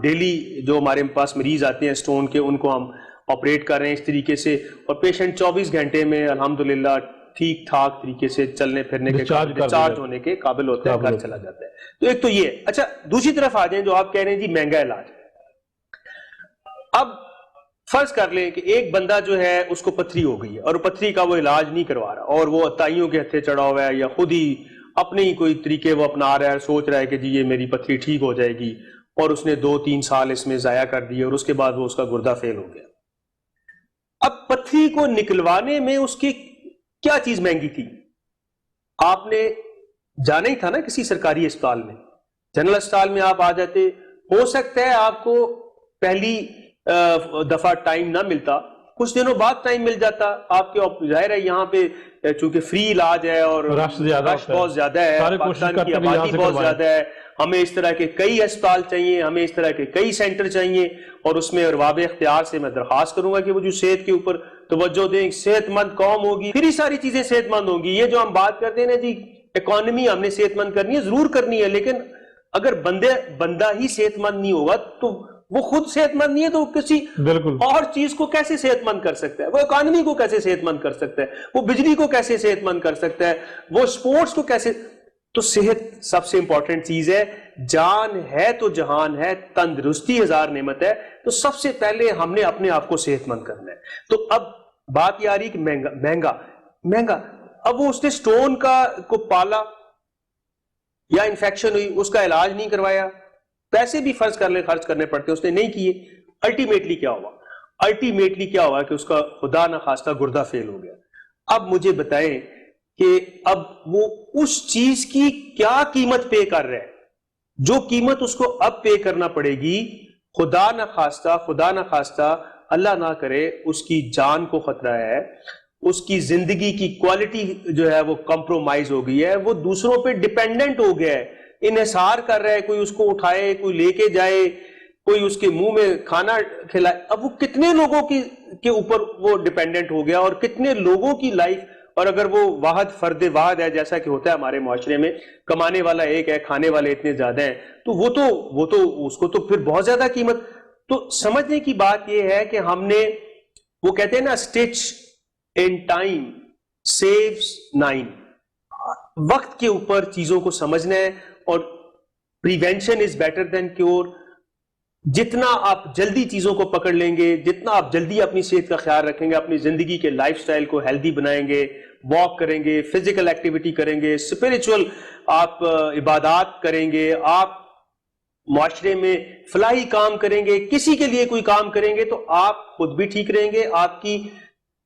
ڈیلی جو ہمارے پاس مریض آتے ہیں سٹون کے, ان کو ہم آپریٹ کر رہے ہیں اس طریقے سے, اور پیشنٹ 24 گھنٹے میں الحمدللہ ٹھیک ٹھاک طریقے سے چلنے پھرنے کے ڈسچارج ہونے کے قابل ہوتا ہے, گھر چلا جاتا ہے. تو ایک تو یہ. اچھا دوسری طرف آ جائیں, جو آپ کہہ رہے ہیں جی مہنگا علاج. اب فرض کر لیں کہ ایک بندہ جو ہے اس کو پتھری ہو گئی ہے اور پتھری کا وہ علاج نہیں کروا رہا, اور وہ عطائیوں کے ہتھے چڑھا ہوا ہے, یا خود ہی اپنے ہی کوئی طریقے وہ اپنا رہا ہے, سوچ رہا ہے کہ جی یہ میری پتھری ٹھیک ہو جائے گی, اور اس نے 2-3 سال اس میں ضائع کر دیے, اور اس کے بعد وہ اس کا گردہ فیل ہو گیا. اب پتھری کو نکلوانے میں اس کی کیا چیز مہنگی تھی؟ آپ نے جانا ہی تھا نا کسی سرکاری اسپتال میں, جنرل اسپتال میں آپ آ جاتے, ہو سکتا ہے آپ کو پہلی دفعہ ٹائم نہ ملتا, کچھ دنوں بعد ٹائم مل جاتا آپ کے. ظاہر ہے یہاں پہ چونکہ فری علاج ہے اور رش بہت زیادہ ہے, پاکستان کی آبادی بہت زیادہ ہے, ہمیں اس طرح کے کئی اسپتال چاہیے, ہمیں اس طرح کے کئی سینٹر چاہیے, اور اس میں ارباب اختیار سے میں درخواست کروں گا کہ وہ جو صحت کے اوپر توجہ دیں. صحت مند قوم ہوگی پھر ہی ساری چیزیں صحت مند ہوں گی. یہ جو ہم بات کرتے ہیں نا جی اکانومی ہم نے صحت مند کرنی ہے, ضرور کرنی ہے, لیکن اگر بندہ ہی صحت مند نہیں ہوگا تو وہ خود صحت مند نہیں ہے, تو کسی اور چیز کو کیسے صحت مند کر سکتا ہے؟ وہ اکانومی کو کیسے صحت مند کر سکتا ہے؟ وہ بجلی کو کیسے صحت مند کر سکتا ہے؟ وہ سپورٹس کو کیسے؟ تو صحت سب سے امپورٹنٹ چیز ہے. جان ہے تو جہان ہے, تندرستی ہزار نعمت ہے. تو سب سے پہلے ہم نے اپنے آپ کو صحت مند کرنا ہے. تو اب بات یہ آ رہی کہ مہنگا. اب وہ اس نے سٹون کو پالا یا انفیکشن ہوئی, اس کا علاج نہیں کروایا, پیسے بھی فرض کر لیں خرچ کرنے پڑتے, اس نے نہیں کیے. الٹیمیٹلی کیا ہوا کہ اس کا خدا نخواستہ گردہ فیل ہو گیا. اب مجھے بتائیں کہ اب وہ اس چیز کی کیا قیمت پے کر رہا ہے, جو قیمت اس کو اب پے کرنا پڑے گی. خدا نخواستہ اللہ نہ کرے اس کی جان کو خطرہ ہے, اس کی زندگی کی کوالٹی جو ہے وہ کمپرومائز ہو گئی ہے, وہ دوسروں پہ ڈیپینڈنٹ ہو گیا ہے, انحصار کر رہا ہے, کوئی اس کو اٹھائے, کوئی لے کے جائے, کوئی اس کے منہ میں کھانا کھلائے. اب وہ کتنے لوگوں کے اوپر وہ ڈیپینڈنٹ ہو گیا, اور کتنے لوگوں کی لائف. اور اگر وہ فرد واحد ہے جیسا کہ ہوتا ہے ہمارے معاشرے میں, کمانے والا ایک ہے, کھانے والے اتنے زیادہ ہیں, تو وہ تو اس کو تو پھر بہت زیادہ قیمت. تو سمجھنے کی بات یہ ہے کہ ہم نے, وہ کہتے ہیں نا اسٹچ ان ٹائم سیوز 9, وقت کے اوپر چیزوں کو سمجھنا ہے, اور prevention is better than cure. جتنا آپ جلدی چیزوں کو پکڑ لیں گے, جتنا آپ جلدی اپنی صحت کا خیال رکھیں گے, اپنی زندگی کے لائف سٹائل کو ہیلدی بنائیں گے, واک کریں گے, فزیکل ایکٹیویٹی کریں گے, اسپرچول آپ عبادات کریں گے, آپ معاشرے میں فلاحی کام کریں گے, کسی کے لیے کوئی کام کریں گے, تو آپ خود بھی ٹھیک رہیں گے, آپ کی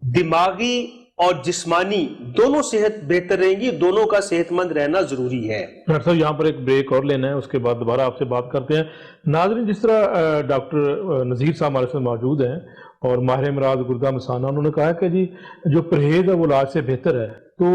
دماغی اور جسمانی دونوں صحت بہتر رہیں گی. دونوں کا صحت مند رہنا ضروری ہے. ڈاکٹر صاحب یہاں پر ایک بریک اور لینا ہے, اس کے بعد دوبارہ آپ سے بات کرتے ہیں. ناظرین, جس طرح ڈاکٹر نذیر صاحب ہمارے ساتھ موجود ہیں اور ماہر امراض گردہ مثانہ, انہوں نے کہا کہ جی جو پرہیز ہے وہ علاج سے بہتر ہے. تو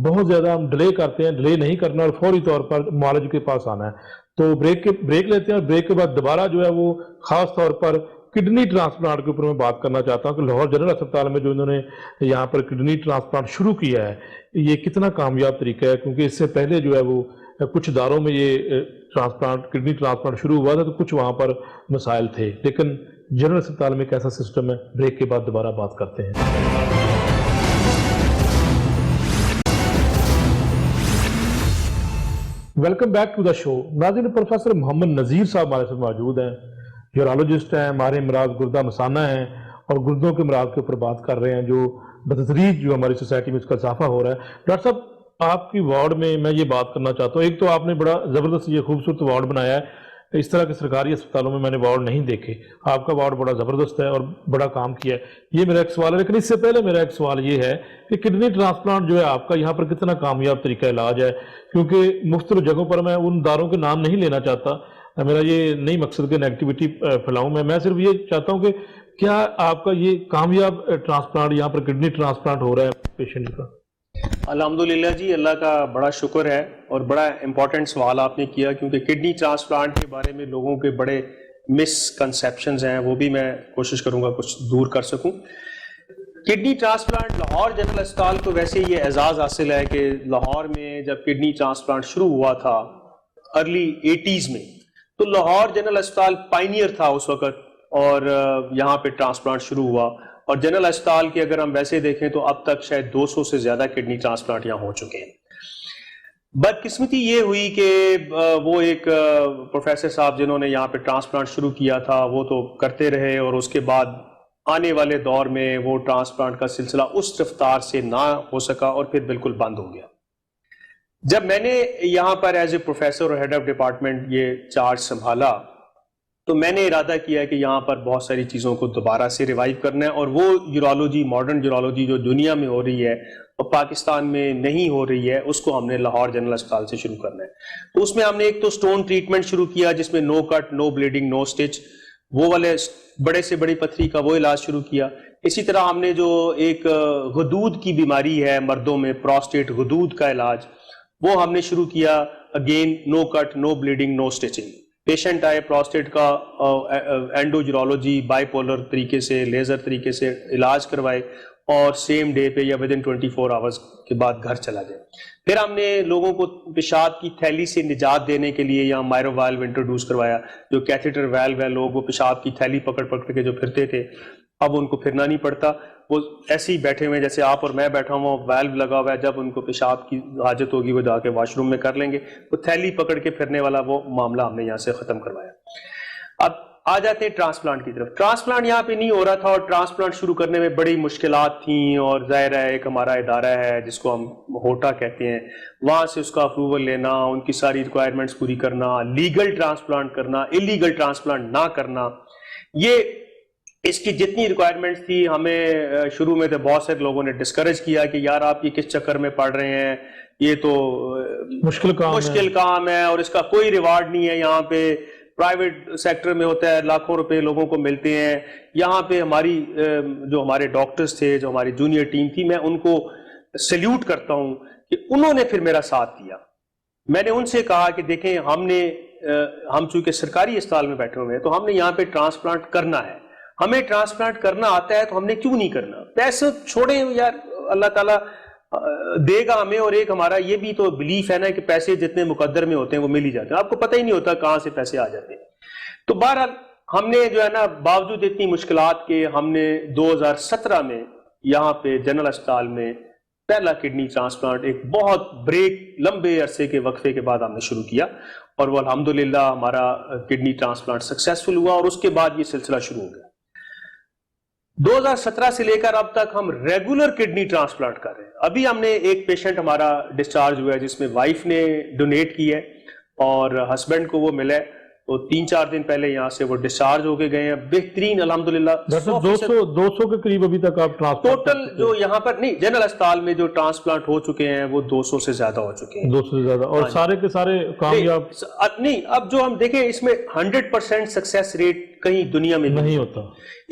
بہت زیادہ ہم ڈیلے کرتے ہیں, ڈیلے نہیں کرنا اور فوری طور پر معالج کے پاس آنا ہے. تو بریک لیتے ہیں, اور بریک کے بعد دوبارہ جو ہے وہ خاص طور پر کڈنی ٹرانسپلانٹ کے اوپر میں بات کرنا چاہتا ہوں کہ لاہور جنرل اسپتال میں جو انہوں نے یہاں پر کڈنی ٹرانسپلانٹ شروع کیا ہے, یہ کتنا کامیاب طریقہ ہے, کیونکہ اس سے پہلے جو ہے وہ کچھ اداروں میں یہ کڈنی ٹرانسپلانٹ شروع ہوا تھا تو کچھ وہاں پر مسائل تھے, لیکن جنرل اسپتال میں ایک ایسا سسٹم ہے. بریک کے بعد دوبارہ بات کرتے ہیں. ویلکم بیک ٹو دا شو. ناظرین, پروفیسر محمد نذیر صاحب ہمارے ساتھ موجود ہیں, یورالوجسٹ ہیں, ماہر امراض گردہ مثانہ ہیں, اور گردوں کے امراض کے اوپر بات کر رہے ہیں جو بتدریج جو ہماری سوسائٹی میں اس کا اضافہ ہو رہا ہے. ڈاکٹر صاحب, آپ کی وارڈ میں میں یہ بات کرنا چاہتا ہوں, ایک تو آپ نے بڑا زبردست یہ خوبصورت وارڈ بنایا ہے, اس طرح کے سرکاری اسپتالوں میں نے وارڈ نہیں دیکھے. آپ کا وارڈ بڑا زبردست ہے اور بڑا کام کیا ہے. یہ میرا ایک سوال ہے, لیکن اس سے پہلے میرا ایک سوال یہ ہے کہ کڈنی ٹرانسپلانٹ جو ہے آپ کا یہاں پر کتنا کامیاب طریقہ علاج ہے, کیونکہ مختلف جگہوں پر میں ان اداروں کے نام نہیں لینا چاہتا, میرا یہ نہیں مقصد کہ نیگیٹیوٹی پھیلاؤں میں صرف یہ چاہتا ہوں کہ کیا آپ کا یہ کامیاب ٹرانسپلانٹ یہاں پر کڈنی ٹرانسپلانٹ ہو رہا ہے پیشنٹ کا؟ الحمدللہ جی, اللہ کا بڑا شکر ہے, اور بڑا امپورٹنٹ سوال آپ نے کیا, کیونکہ کڈنی ٹرانسپلانٹ کے بارے میں لوگوں کے بڑے مسکنسیپشنز ہیں, وہ بھی میں کوشش کروں گا کچھ دور کر سکوں. کڈنی ٹرانسپلانٹ لاہور جنرل اسپتال کو ویسے یہ اعزاز حاصل ہے کہ لاہور میں جب کڈنی ٹرانسپلانٹ شروع ہوا تھا ارلی 80s میں, تو لاہور جنرل اسپتال پائنیئر تھا اس وقت, اور یہاں پہ ٹرانسپلانٹ شروع ہوا. اور جنرل اسپتال کے اگر ہم ویسے دیکھیں تو اب تک شاید 200 سے زیادہ کڈنی ٹرانسپلانٹ یہاں ہو چکے ہیں. بدقسمتی یہ ہوئی کہ وہ ایک پروفیسر صاحب جنہوں نے یہاں پہ ٹرانسپلانٹ شروع کیا تھا وہ تو کرتے رہے, اور اس کے بعد آنے والے دور میں وہ ٹرانسپلانٹ کا سلسلہ اس رفتار سے نہ ہو سکا اور پھر بالکل بند ہو گیا. جب میں نے یہاں پر ایز اے پروفیسر اور ہیڈ آف ڈپارٹمنٹ یہ چارج سنبھالا تو میں نے ارادہ کیا کہ یہاں پر بہت ساری چیزوں کو دوبارہ سے ریوائیو کرنا ہے, اور وہ یورولوجی, ماڈرن یورولوجی جو دنیا میں ہو رہی ہے اور پاکستان میں نہیں ہو رہی ہے, اس کو ہم نے لاہور جنرل اسپتال سے شروع کرنا ہے. تو اس میں ہم نے ایک تو سٹون ٹریٹمنٹ شروع کیا جس میں نو کٹ, نو بلیڈنگ, نو سٹچ, وہ والے بڑے سے بڑی پتھری کا وہ علاج شروع کیا. اسی طرح ہم نے جو ایک غدود کی بیماری ہے مردوں میں, پراسٹیٹ غدود کا علاج, وہ ہم نے شروع کیا. اگین نو کٹ, نو بلیڈنگ, نو سٹچنگ. پیشنٹ آئے پراسٹیٹ کا, اینڈو جرولوجی بائی پولر طریقے سے, لیزر طریقے سے علاج کروائے, اور سیم ڈے پہ یا ودن 24 آورز کے بعد گھر چلا جائے. پھر ہم نے لوگوں کو پیشاب کی تھیلی سے نجات دینے کے لیے یہاں مائرو ویلو انٹروڈیوس کروایا. جو کیتھیٹر ویلو ہے, لوگ وہ پیشاب کی تھیلی پکڑ پکڑ کے جو پھرتے تھے, اب ان کو پھرنا نہیں پڑتا, وہ ایسے ہی بیٹھے ہوئے جیسے آپ اور میں بیٹھا ہوں, ویلو لگا ہوا ہے, جب ان کو پیشاب کی حاجت ہوگی وہ جا کے واش روم میں کر لیں گے. وہ تھیلی پکڑ کے پھرنے والا وہ معاملہ ہم نے یہاں سے ختم کروایا. اب آ جاتے ہیں ٹرانسپلانٹ کی طرف. ٹرانسپلانٹ یہاں پہ نہیں ہو رہا تھا, اور ٹرانسپلانٹ شروع کرنے میں بڑی مشکلات تھیں, اور ظاہر ہے ایک ہمارا ادارہ ہے جس کو ہم ہوٹا کہتے ہیں, وہاں سے اس کا اپروول لینا, ان کی ساری ریکوائرمنٹس پوری کرنا, لیگل ٹرانسپلانٹ کرنا, انلیگل ٹرانسپلانٹ نہ کرنا, یہ اس کی جتنی ریکوائرمنٹس تھی ہمیں شروع میں تو بہت سے لوگوں نے ڈسکریج کیا کہ یار آپ یہ کس چکر میں پڑ رہے ہیں, یہ تو مشکل کام ہے اور اس کا کوئی ریوارڈ نہیں ہے. یہاں پہ پرائیویٹ سیکٹر میں ہوتا ہے, لاکھوں روپے لوگوں کو ملتے ہیں. یہاں پہ ہماری جو ہمارے ڈاکٹرز تھے, جو ہماری جونیئر ٹیم تھی, میں ان کو سیلیوٹ کرتا ہوں کہ انہوں نے پھر میرا ساتھ دیا. میں نے ان سے کہا کہ دیکھیں ہم چونکہ سرکاری اسپتال میں بیٹھے ہوئے ہیں تو ہم نے یہاں پہ ٹرانسپلانٹ کرنا ہے, ہمیں ٹرانسپلانٹ کرنا آتا ہے تو ہم نے کیوں نہیں کرنا. پیسے چھوڑیں یار, اللہ تعالیٰ دے گا ہمیں, اور ایک ہمارا یہ بھی تو بلیف ہے نا کہ پیسے جتنے مقدر میں ہوتے ہیں وہ مل ہی جاتے ہیں, آپ کو پتہ ہی نہیں ہوتا کہاں سے پیسے آ جاتے ہیں. تو بہرحال ہم نے جو ہے نا باوجود اتنی مشکلات کے ہم نے 2017 میں یہاں پہ جنرل اسپتال میں پہلا کڈنی ٹرانسپلانٹ ایک بہت لمبے عرصے کے وقفے کے بعد ہم نے شروع کیا, اور وہ الحمدللہ ہمارا کڈنی ٹرانسپلانٹ سکسیسفل ہوا, اور اس کے بعد یہ سلسلہ شروع ہو گیا. 2017 سے لے کر اب تک ہم ریگولر کڈنی ٹرانسپلانٹ کر رہے ہیں. ابھی ہم نے ایک پیشنٹ ہمارا ڈسچارج ہوا ہے جس میں وائف نے ڈونیٹ کی ہے اور ہسبینڈ کو وہ ملا ہے, تو 3-4 دن پہلے یہاں سے وہ ڈسچارج ہو کے گئے ہیں, بہترین الحمدللہ. 200 کے قریب ابھی تک آپ ٹوٹل جو یہاں پر نہیں جنرل اسپتال میں جو ٹرانسپلانٹ ہو چکے ہیں وہ 200 سے زیادہ ہو چکے ہیں. 200 سے زیادہ, اور سارے کے سارے کامیاب نہیں. اب جو ہم دیکھیں اس میں 100% سکسیس ریٹ کہیں دنیا میں نہیں ہوتا.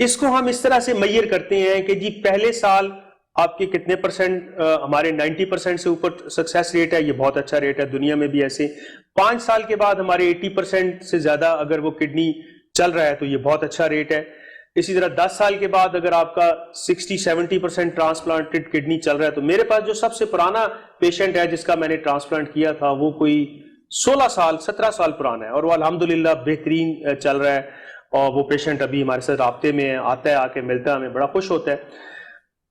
اس کو ہم اس طرح سے میئر کرتے ہیں کہ جی پہلے سال آپ کے کتنے پرسنٹ, ہمارے 90% سے اوپر سکسیس ریٹ ہے, یہ بہت اچھا ریٹ ہے, دنیا میں بھی ایسے. 5 سال کے بعد ہمارے 80% سے زیادہ اگر وہ کڈنی چل رہا ہے تو یہ بہت اچھا ریٹ ہے. اسی طرح 10 سال کے بعد اگر آپ کا 60-70% ٹرانسپلانٹڈ کڈنی چل رہا ہے, تو میرے پاس جو سب سے پرانا پیشنٹ ہے جس کا میں نے ٹرانسپلانٹ کیا تھا وہ کوئی 17 سال پرانا ہے, اور وہ الحمدللہ بہترین چل رہا ہے. اور وہ پیشنٹ ابھی ہمارے ساتھ رابطے میں آتا ہے, آ کے ملتا ہے, ہمیں بڑا خوش ہوتا ہے.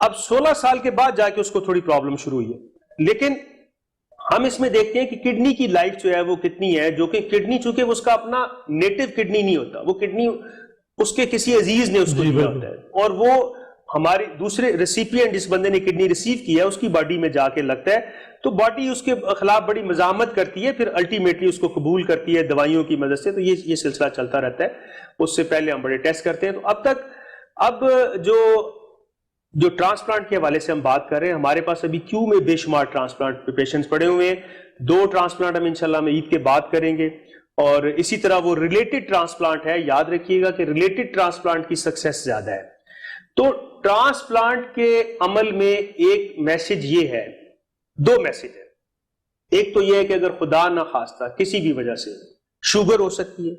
اب 16 سال کے بعد جا کے اس کو تھوڑی پرابلم شروع ہوئی ہے, لیکن ہم اس میں دیکھتے ہیں کہ کڈنی کی لائف جو ہے وہ کتنی ہے, جو کہ کڈنی چونکہ اس کا اپنا نیٹو کڈنی نہیں ہوتا, وہ کڈنی اس کے کسی عزیز نے اس کو دیا ہوتا ہے, اور وہ ہماری دوسرے ریسیپینٹ جس بندے نے کڈنی ریسیو کیا ہے اس کی باڈی میں جا کے لگتا ہے, تو باڈی اس کے خلاف بڑی مزاحمت کرتی ہے, پھر الٹیمیٹلی اس کو قبول کرتی ہے دوائیوں کی مدد سے. تو یہ سلسلہ چلتا رہتا ہے. اس سے پہلے ہم بڑے ٹیسٹ کرتے ہیں. تو اب تک اب جو ٹرانسپلانٹ کے حوالے سے ہم بات کر رہے ہیں, ہمارے پاس ابھی کیو میں بے شمار ٹرانسپلانٹ پیشنٹس پڑے ہوئے ہیں. 2 ٹرانسپلانٹ ہم انشاءاللہ میں عید کے بعد کریں گے, اور اسی طرح وہ ریلیٹڈ ٹرانسپلانٹ ہے. یاد رکھیے گا کہ ریلیٹڈ ٹرانسپلانٹ کی سکسیس زیادہ ہے. تو ٹرانسپلانٹ کے عمل میں ایک میسج یہ ہے, 2 میسج ہے. ایک تو یہ ہے کہ اگر خدا نہ خواستہ کسی بھی وجہ سے شوگر ہو سکتی ہے,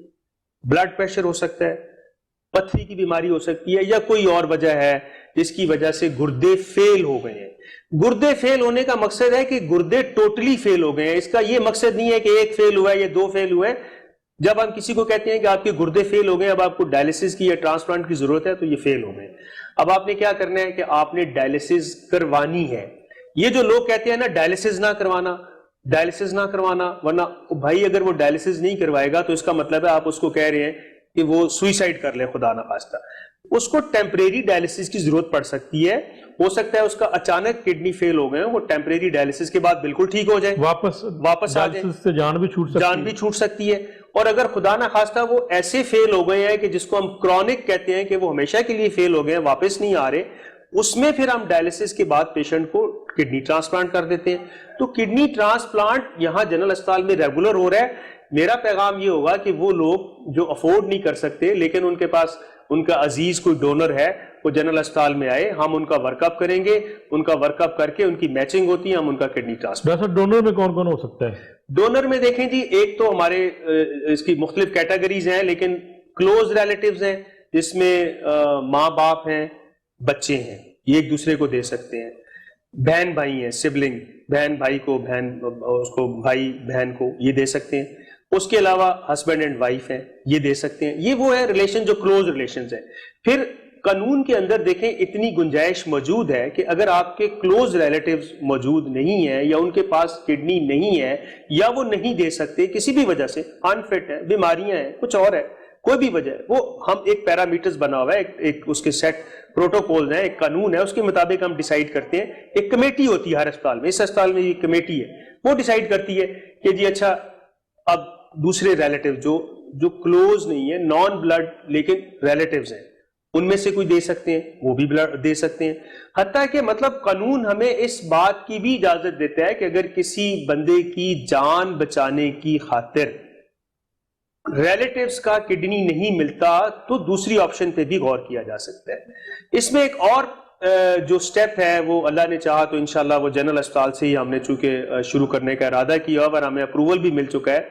بلڈ پریشر ہو سکتا ہے, پتھری کی بیماری ہو سکتی ہے, یا کوئی اور وجہ ہے جس کی وجہ سے گردے فیل ہو گئے ہیں. گردے فیل ہونے کا مقصد ہے کہ گردے ٹوٹلی فیل ہو گئے ہیں. اس کا یہ مقصد نہیں ہے کہ 1 فیل ہوا ہے یا 2 فیل ہوئے ہیں. جب ہم کسی کو کہتے ہیں کہ آپ کے گردے فیل ہو گئے, اب آپ کو ڈائلسس کی یا ٹرانسپلانٹ کی ضرورت ہے, تو یہ فیل ہو گئے. اب آپ نے کیا کرنا ہے کہ آپ نے ڈائلسس کروانی ہے. یہ جو لوگ کہتے ہیں نا ڈائلسس نہ کروانا, ڈائلسس نہ کروانا, ورنہ بھائی اگر وہ ڈائلسس نہیں کروائے گا تو اس کا مطلب ہے آپ اس کو کہہ رہے ہیں کہ وہ سوئسائڈ کر لے خدا نخواستہ. اس کو ٹیمپریری ڈائلسس کی ضرورت پڑ سکتی ہے. ہو سکتا ہے اس کا اچانک کڈنی فیل ہو گئے, وہ ٹیمپریری ڈائلسس کے بعد بالکل ٹھیک ہو جائے, واپس آ جائے, سے جان بھی چھوٹ سکتی ہے. اور اگر خدا نہ خواستہ وہ ایسے فیل ہو گئے ہیں کہ جس کو ہم کرونک کہتے ہیں کہ وہ ہمیشہ کے لیے فیل ہو گئے ہیں, واپس نہیں آ رہے, اس میں پھر ہم ڈائلسس کے بعد پیشنٹ کو کڈنی ٹرانسپلانٹ کر دیتے ہیں. تو کڈنی ٹرانسپلانٹ یہاں جنرل اسپتال میں ریگولر ہو رہا ہے. میرا پیغام یہ ہوگا کہ وہ لوگ جو افورڈ نہیں کر سکتے لیکن ان کے پاس ان کا عزیز کوئی ڈونر ہے, وہ جنرل اسپتال میں آئے, ہم ان کا ورک اپ کریں گے, ان کا ورک اپ کر کے ان کی میچنگ ہوتی ہے, ہم ان کا کڈنی ٹرانسپلانٹ. ڈونر میں کون کون ہو سکتا ہے؟ ڈونر میں دیکھیں جی, ایک تو ہمارے اس کی مختلف کیٹیگریز ہیں, لیکن کلوز ریلیٹیوز ہیں جس میں ماں باپ ہیں, بچے ہیں, یہ ایک دوسرے کو دے سکتے ہیں. بہن بھائی ہیں, سبلنگ, بہن بھائی کو, بہن اس کو, بھائی بہن کو, یہ دے سکتے ہیں. اس کے علاوہ ہسبینڈ اینڈ وائف ہیں, یہ دے سکتے ہیں. یہ وہ ہے ریلیشن جو کلوز ریلیشنز ہیں. پھر قانون کے اندر دیکھیں اتنی گنجائش موجود ہے کہ اگر آپ کے کلوز ریلیٹیوز موجود نہیں ہیں یا ان کے پاس کڈنی نہیں ہے یا وہ نہیں دے سکتے کسی بھی وجہ سے, انفٹ ہے, بیماریاں ہیں, کچھ اور ہے, کوئی بھی وجہ ہے, وہ ہم ایک پیرامیٹرز بنا ہوا ہے, ایک اس کے سیٹ پروٹوکولز ہیں, ایک قانون ہے, اس کے مطابق ہم ڈیسائیڈ کرتے ہیں. ایک کمیٹی ہوتی ہے ہر اسپتال میں, اس اسپتال میں یہ کمیٹی ہے, وہ ڈیسائیڈ کرتی ہے کہ جی اچھا اب دوسرے ریلیٹیو جو کلوز نہیں ہے, نان بلڈ لیکن ریلیٹیوز ہیں, ان میں سے کوئی دے سکتے ہیں, وہ بھی دے سکتے ہیں. حتیٰ کہ مطلب قانون ہمیں اس بات کی بھی اجازت دیتا ہے کہ اگر کسی بندے کی جان بچانے کی خاطر ریلیٹیوز کا کڈنی نہیں ملتا تو دوسری آپشن پہ بھی غور کیا جا سکتا ہے. اس میں ایک اور جو سٹیپ ہے وہ اللہ نے چاہا تو انشاءاللہ وہ جنرل اسپتال سے ہی ہم نے چونکہ شروع کرنے کا ارادہ کیا اور ہمیں اپروول بھی مل چکا ہے,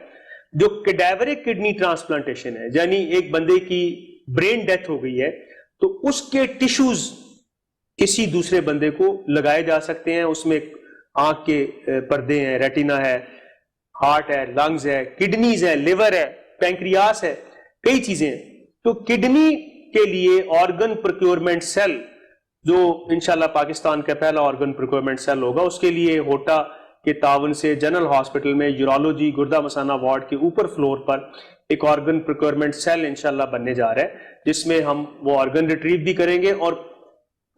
جو کیڈیورک کڈنی ٹرانسپلانٹیشن ہے. یعنی ایک بندے کی برین ڈیتھ ہو گئی ہے تو اس کے ٹیشوز کسی دوسرے بندے کو لگائے جا سکتے ہیں. اس میں آنکھ کے پردے ہیں, ریٹینا ہے, ہارٹ ہے, لنگز ہے, کڈنیز ہے, لیور ہے, پینکریاس ہے, کئی چیزیں ہیں. تو کڈنی کے لیے آرگن پروکیورمنٹ سیل جو انشاءاللہ پاکستان کا پہلا آرگن پروکیورمنٹ سیل ہوگا, اس کے لیے ہوٹا کے تعاون سے جنرل ہاسپٹل میں یورولوجی گردہ مثانہ وارڈ کے اوپر فلور پر ایک آرگن پروکیورمنٹ سیل انشاءاللہ بننے جا رہا ہے, جس میں ہم وہ آرگن ریٹریو بھی کریں گے. اور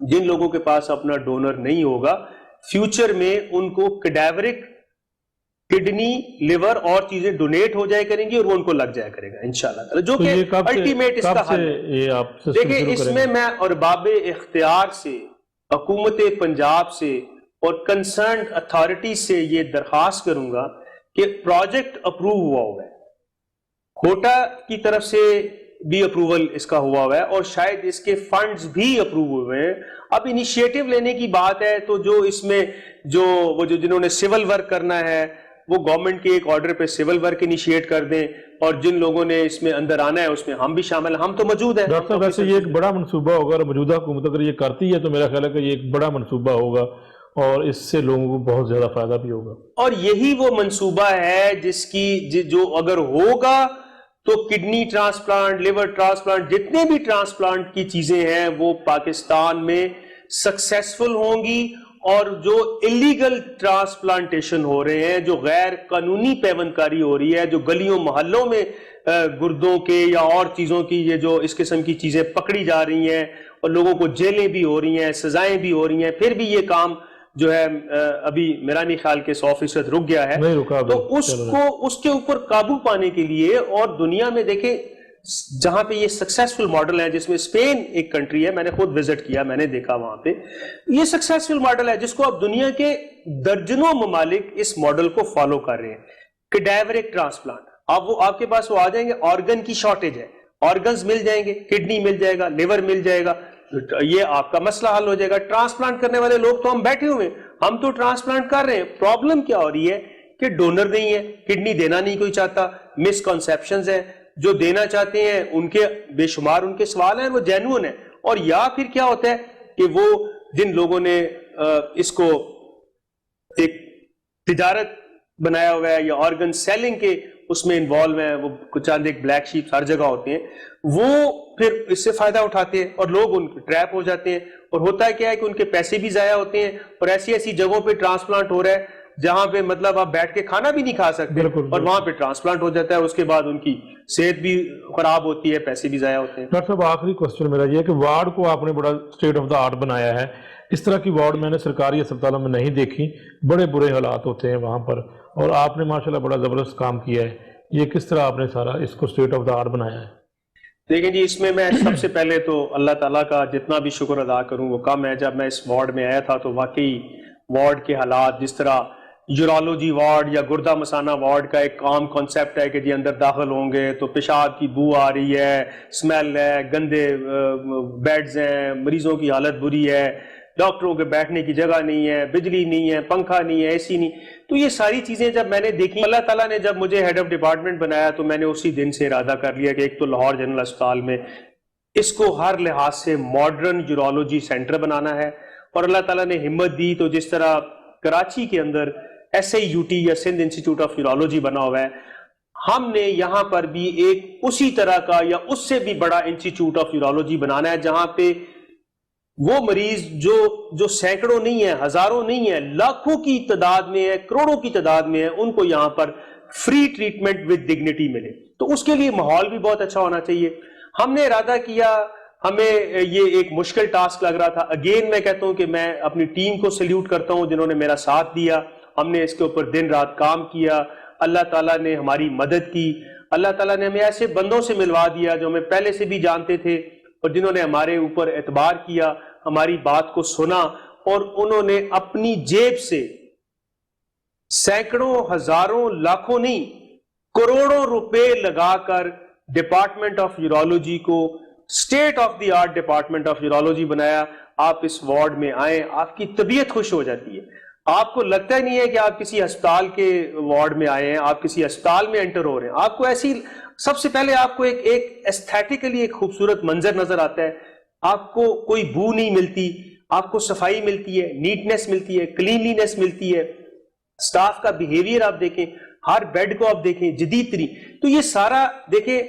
جن لوگوں کے پاس اپنا ڈونر نہیں ہوگا, فیوچر میں ان کو کیڈیورک کڈنی, لیور اور چیزیں ڈونیٹ ہو جائے کریں گی اور وہ ان کو لگ جائے کرے گا انشاءاللہ تعالی, جو کہ الٹیمیٹ اس کا حل ہے. دیکھیں اس میں میں اور باب اختیار سے, حکومت پنجاب سے اور کنسرنڈ اتھارٹی سے یہ درخواست کروں گا کہ پروجیکٹ اپروو ہوا ہوا ہے, ہوٹا کی طرف سے بھی اپروول اس کا ہوا ہوا ہے اور شاید اس کے فنڈز بھی اپروو ہوئے ہیں. اب انیشیٹو لینے کی بات ہے تو جو اس میں جو جنہوں نے سول ورک کرنا ہے وہ گورنمنٹ کے ایک آرڈر پہ سول ورک انیشیٹ کر دیں, اور جن لوگوں نے اس میں اندر آنا ہے اس میں ہم بھی شامل ہیں, ہم تو موجود ہیں. ڈاکٹر صاحب ویسے یہ ایک بڑا منصوبہ ہوگا, اور موجودہ حکومت اگر یہ کرتی ہے تو میرا خیال ہے کہ یہ ایک بڑا منصوبہ ہوگا اور اس سے لوگوں کو بہت زیادہ فائدہ بھی ہوگا. اور یہی وہ منصوبہ ہے جس کی جو اگر ہوگا تو کڈنی ٹرانسپلانٹ, لیور ٹرانسپلانٹ, جتنے بھی ٹرانسپلانٹ کی چیزیں ہیں وہ پاکستان میں سکسیسفل ہوں گی. اور جو الیگل ٹرانسپلانٹیشن ہو رہے ہیں, جو غیر قانونی پیوند کاری ہو رہی ہے, جو گلیوں محلوں میں گردوں کے یا اور چیزوں کی یہ جو اس قسم کی چیزیں پکڑی جا رہی ہیں اور لوگوں کو جیلیں بھی ہو رہی ہیں, سزائیں بھی ہو رہی ہیں, پھر بھی یہ کام جو ہے ابھی میرا نہیں خیال کہ 100% رک گیا ہے. تو اس کے اوپر قابو پانے کے لیے, اور دنیا میں دیکھیں جہاں پہ یہ سکسیسفل ماڈل ہے, جس میں اسپین ایک کنٹری ہے, میں نے خود وزٹ کیا, میں نے دیکھا وہاں پہ یہ سکسیسفل ماڈل ہے جس کو اب دنیا کے درجنوں ممالک اس ماڈل کو فالو کر رہے ہیں. کیڈیورک ٹرانسپلانٹ, آپ کے پاس وہ آ جائیں گے, آرگن کی شارٹیج ہے, آرگنز مل جائیں گے, کڈنی مل جائے گا, لیور مل جائے گا, یہ آپ کا مسئلہ حل ہو جائے گا. ٹرانسپلانٹ کرنے والے لوگ تو ہم بیٹھے ہوئے, ہم تو ٹرانسپلانٹ کر رہے ہیں. پرابلم کیا ہو رہی ہے کہ ڈونر نہیں ہے, کڈنی دینا نہیں کوئی چاہتا, مس کنسیپشنز ہیں, جو دینا چاہتے ہیں ان کے بے شمار ان کے سوال ہیں وہ جینوئن ہیں. اور یا پھر کیا ہوتا ہے کہ وہ جن لوگوں نے اس کو ایک تجارت بنایا ہوا ہے یا آرگن سیلنگ کے اس میں انوالو ہیں، وہ چند ایک بلیک شیپ ہر جگہ ہوتے ہیں، وہ پھر اس سے فائدہ اٹھاتے ہیں اور لوگ ان ٹریپ ہو جاتے ہیں، اور ہوتا ہے کیا ہے کہ ان کے پیسے بھی ضائع ہوتے ہیں، اور ایسی ایسی جگہوں پہ ٹرانسپلانٹ ہو رہا ہے جہاں پہ مطلب آپ بیٹھ کے کھانا بھی نہیں کھا سکتے، اور وہاں پہ ٹرانسپلانٹ ہو جاتا ہے، اس کے بعد ان کی صحت بھی خراب ہوتی ہے، پیسے بھی ضائع ہوتے ہیں۔ ڈاکٹر صاحب آخری کوسچن میرا یہ ہے کہ وارڈ کو آپ نے بڑا اسٹیٹ آف دا آرٹ بنایا ہے، اس طرح کی وارڈ میں نے سرکاری اسپتالوں میں نہیں دیکھی، بڑے برے حالات ہوتے ہیں وہاں پر، اور آپ نے ماشاءاللہ بڑا زبردست کام کیا ہے، یہ کس طرح آپ نے سارا اس کو اسٹیٹ آف دا آرٹ بنایا ہے؟ دیکھیں جی، اس میں سب سے پہلے تو اللہ تعالیٰ کا جتنا بھی شکر ادا کروں وہ کم ہے۔ جب میں اس وارڈ میں آیا تھا تو واقعی وارڈ کے حالات، جس طرح یورالوجی وارڈ یا گردہ مسانہ وارڈ کا ایک عام کانسیپٹ ہے کہ جی اندر داخل ہوں گے تو پیشاب کی بو آ رہی ہے، اسمیل ہے، گندے بیڈز ہیں، مریضوں کی حالت بری ہے، ڈاکٹروں کے بیٹھنے کی جگہ نہیں ہے، بجلی نہیں ہے، پنکھا نہیں ہے، اے سی نہیں، تو یہ ساری چیزیں جب میں نے دیکھی، اللہ تعالیٰ نے جب مجھے ہیڈ آف ڈپارٹمنٹ بنایا تو میں نے اسی دن سے ارادہ کر لیا کہ ایک تو لاہور جنرل اسپتال میں اس کو ہر لحاظ سے ماڈرن یورالوجی سینٹر بنانا ہے، اور اللہ تعالیٰ نے ہمت دی تو جس طرح کراچی کے اندر ایس اے یو ٹی یا سندھ انسٹیٹیوٹ آف یورالوجی بنا ہوا ہے، ہم نے یہاں پر بھی ایک اسی طرح کا یا اس سے بھی بڑا انسٹیٹیوٹ آف یورالوجی بنانا ہے، جہاں پہ وہ مریض جو سینکڑوں نہیں ہیں، ہزاروں نہیں ہیں، لاکھوں کی تعداد میں ہے، کروڑوں کی تعداد میں ہے، ان کو یہاں پر فری ٹریٹمنٹ ود ڈگنیٹی ملے، تو اس کے لیے ماحول بھی بہت اچھا ہونا چاہیے۔ ہم نے ارادہ کیا، ہمیں یہ ایک مشکل ٹاسک لگ رہا تھا، اگین میں کہتا ہوں کہ میں اپنی ٹیم کو سلیوٹ کرتا ہوں جنہوں نے میرا ساتھ دیا، ہم نے اس کے اوپر دن رات کام کیا، اللہ تعالیٰ نے ہماری مدد کی، اللہ تعالیٰ نے ہمیں ایسے بندوں سے ملوا دیا جو ہمیں پہلے سے بھی جانتے تھے اور جنہوں نے ہمارے اوپر اعتبار کیا، ہماری بات کو سنا، اور انہوں نے اپنی جیب سے سینکڑوں، ہزاروں، لاکھوں نہیں، کروڑوں روپے لگا کر ڈپارٹمنٹ آف یورالوجی کو state of the art department of urology بنایا۔ آپ اس وارڈ میں آئیں، آپ کی طبیعت خوش ہو جاتی ہے، آپ کو لگتا ہی نہیں ہے کہ آپ کسی ہسپتال کے وارڈ میں آئے ہیں، آپ کسی ہسپتال میں انٹر ہو رہے ہیں، آپ کو ایسی سب سے پہلے آپ کو ایک ایستھیٹیکلی ایک خوبصورت منظر نظر آتا ہے، آپ کو کوئی بو نہیں ملتی، آپ کو صفائی ملتی ہے، نیٹنس ملتی ہے، کلینلینس ملتی ہے، سٹاف کا بیہیویئر آپ دیکھیں، ہر بیڈ کو آپ دیکھیں جدید ترین، تو یہ سارا دیکھیں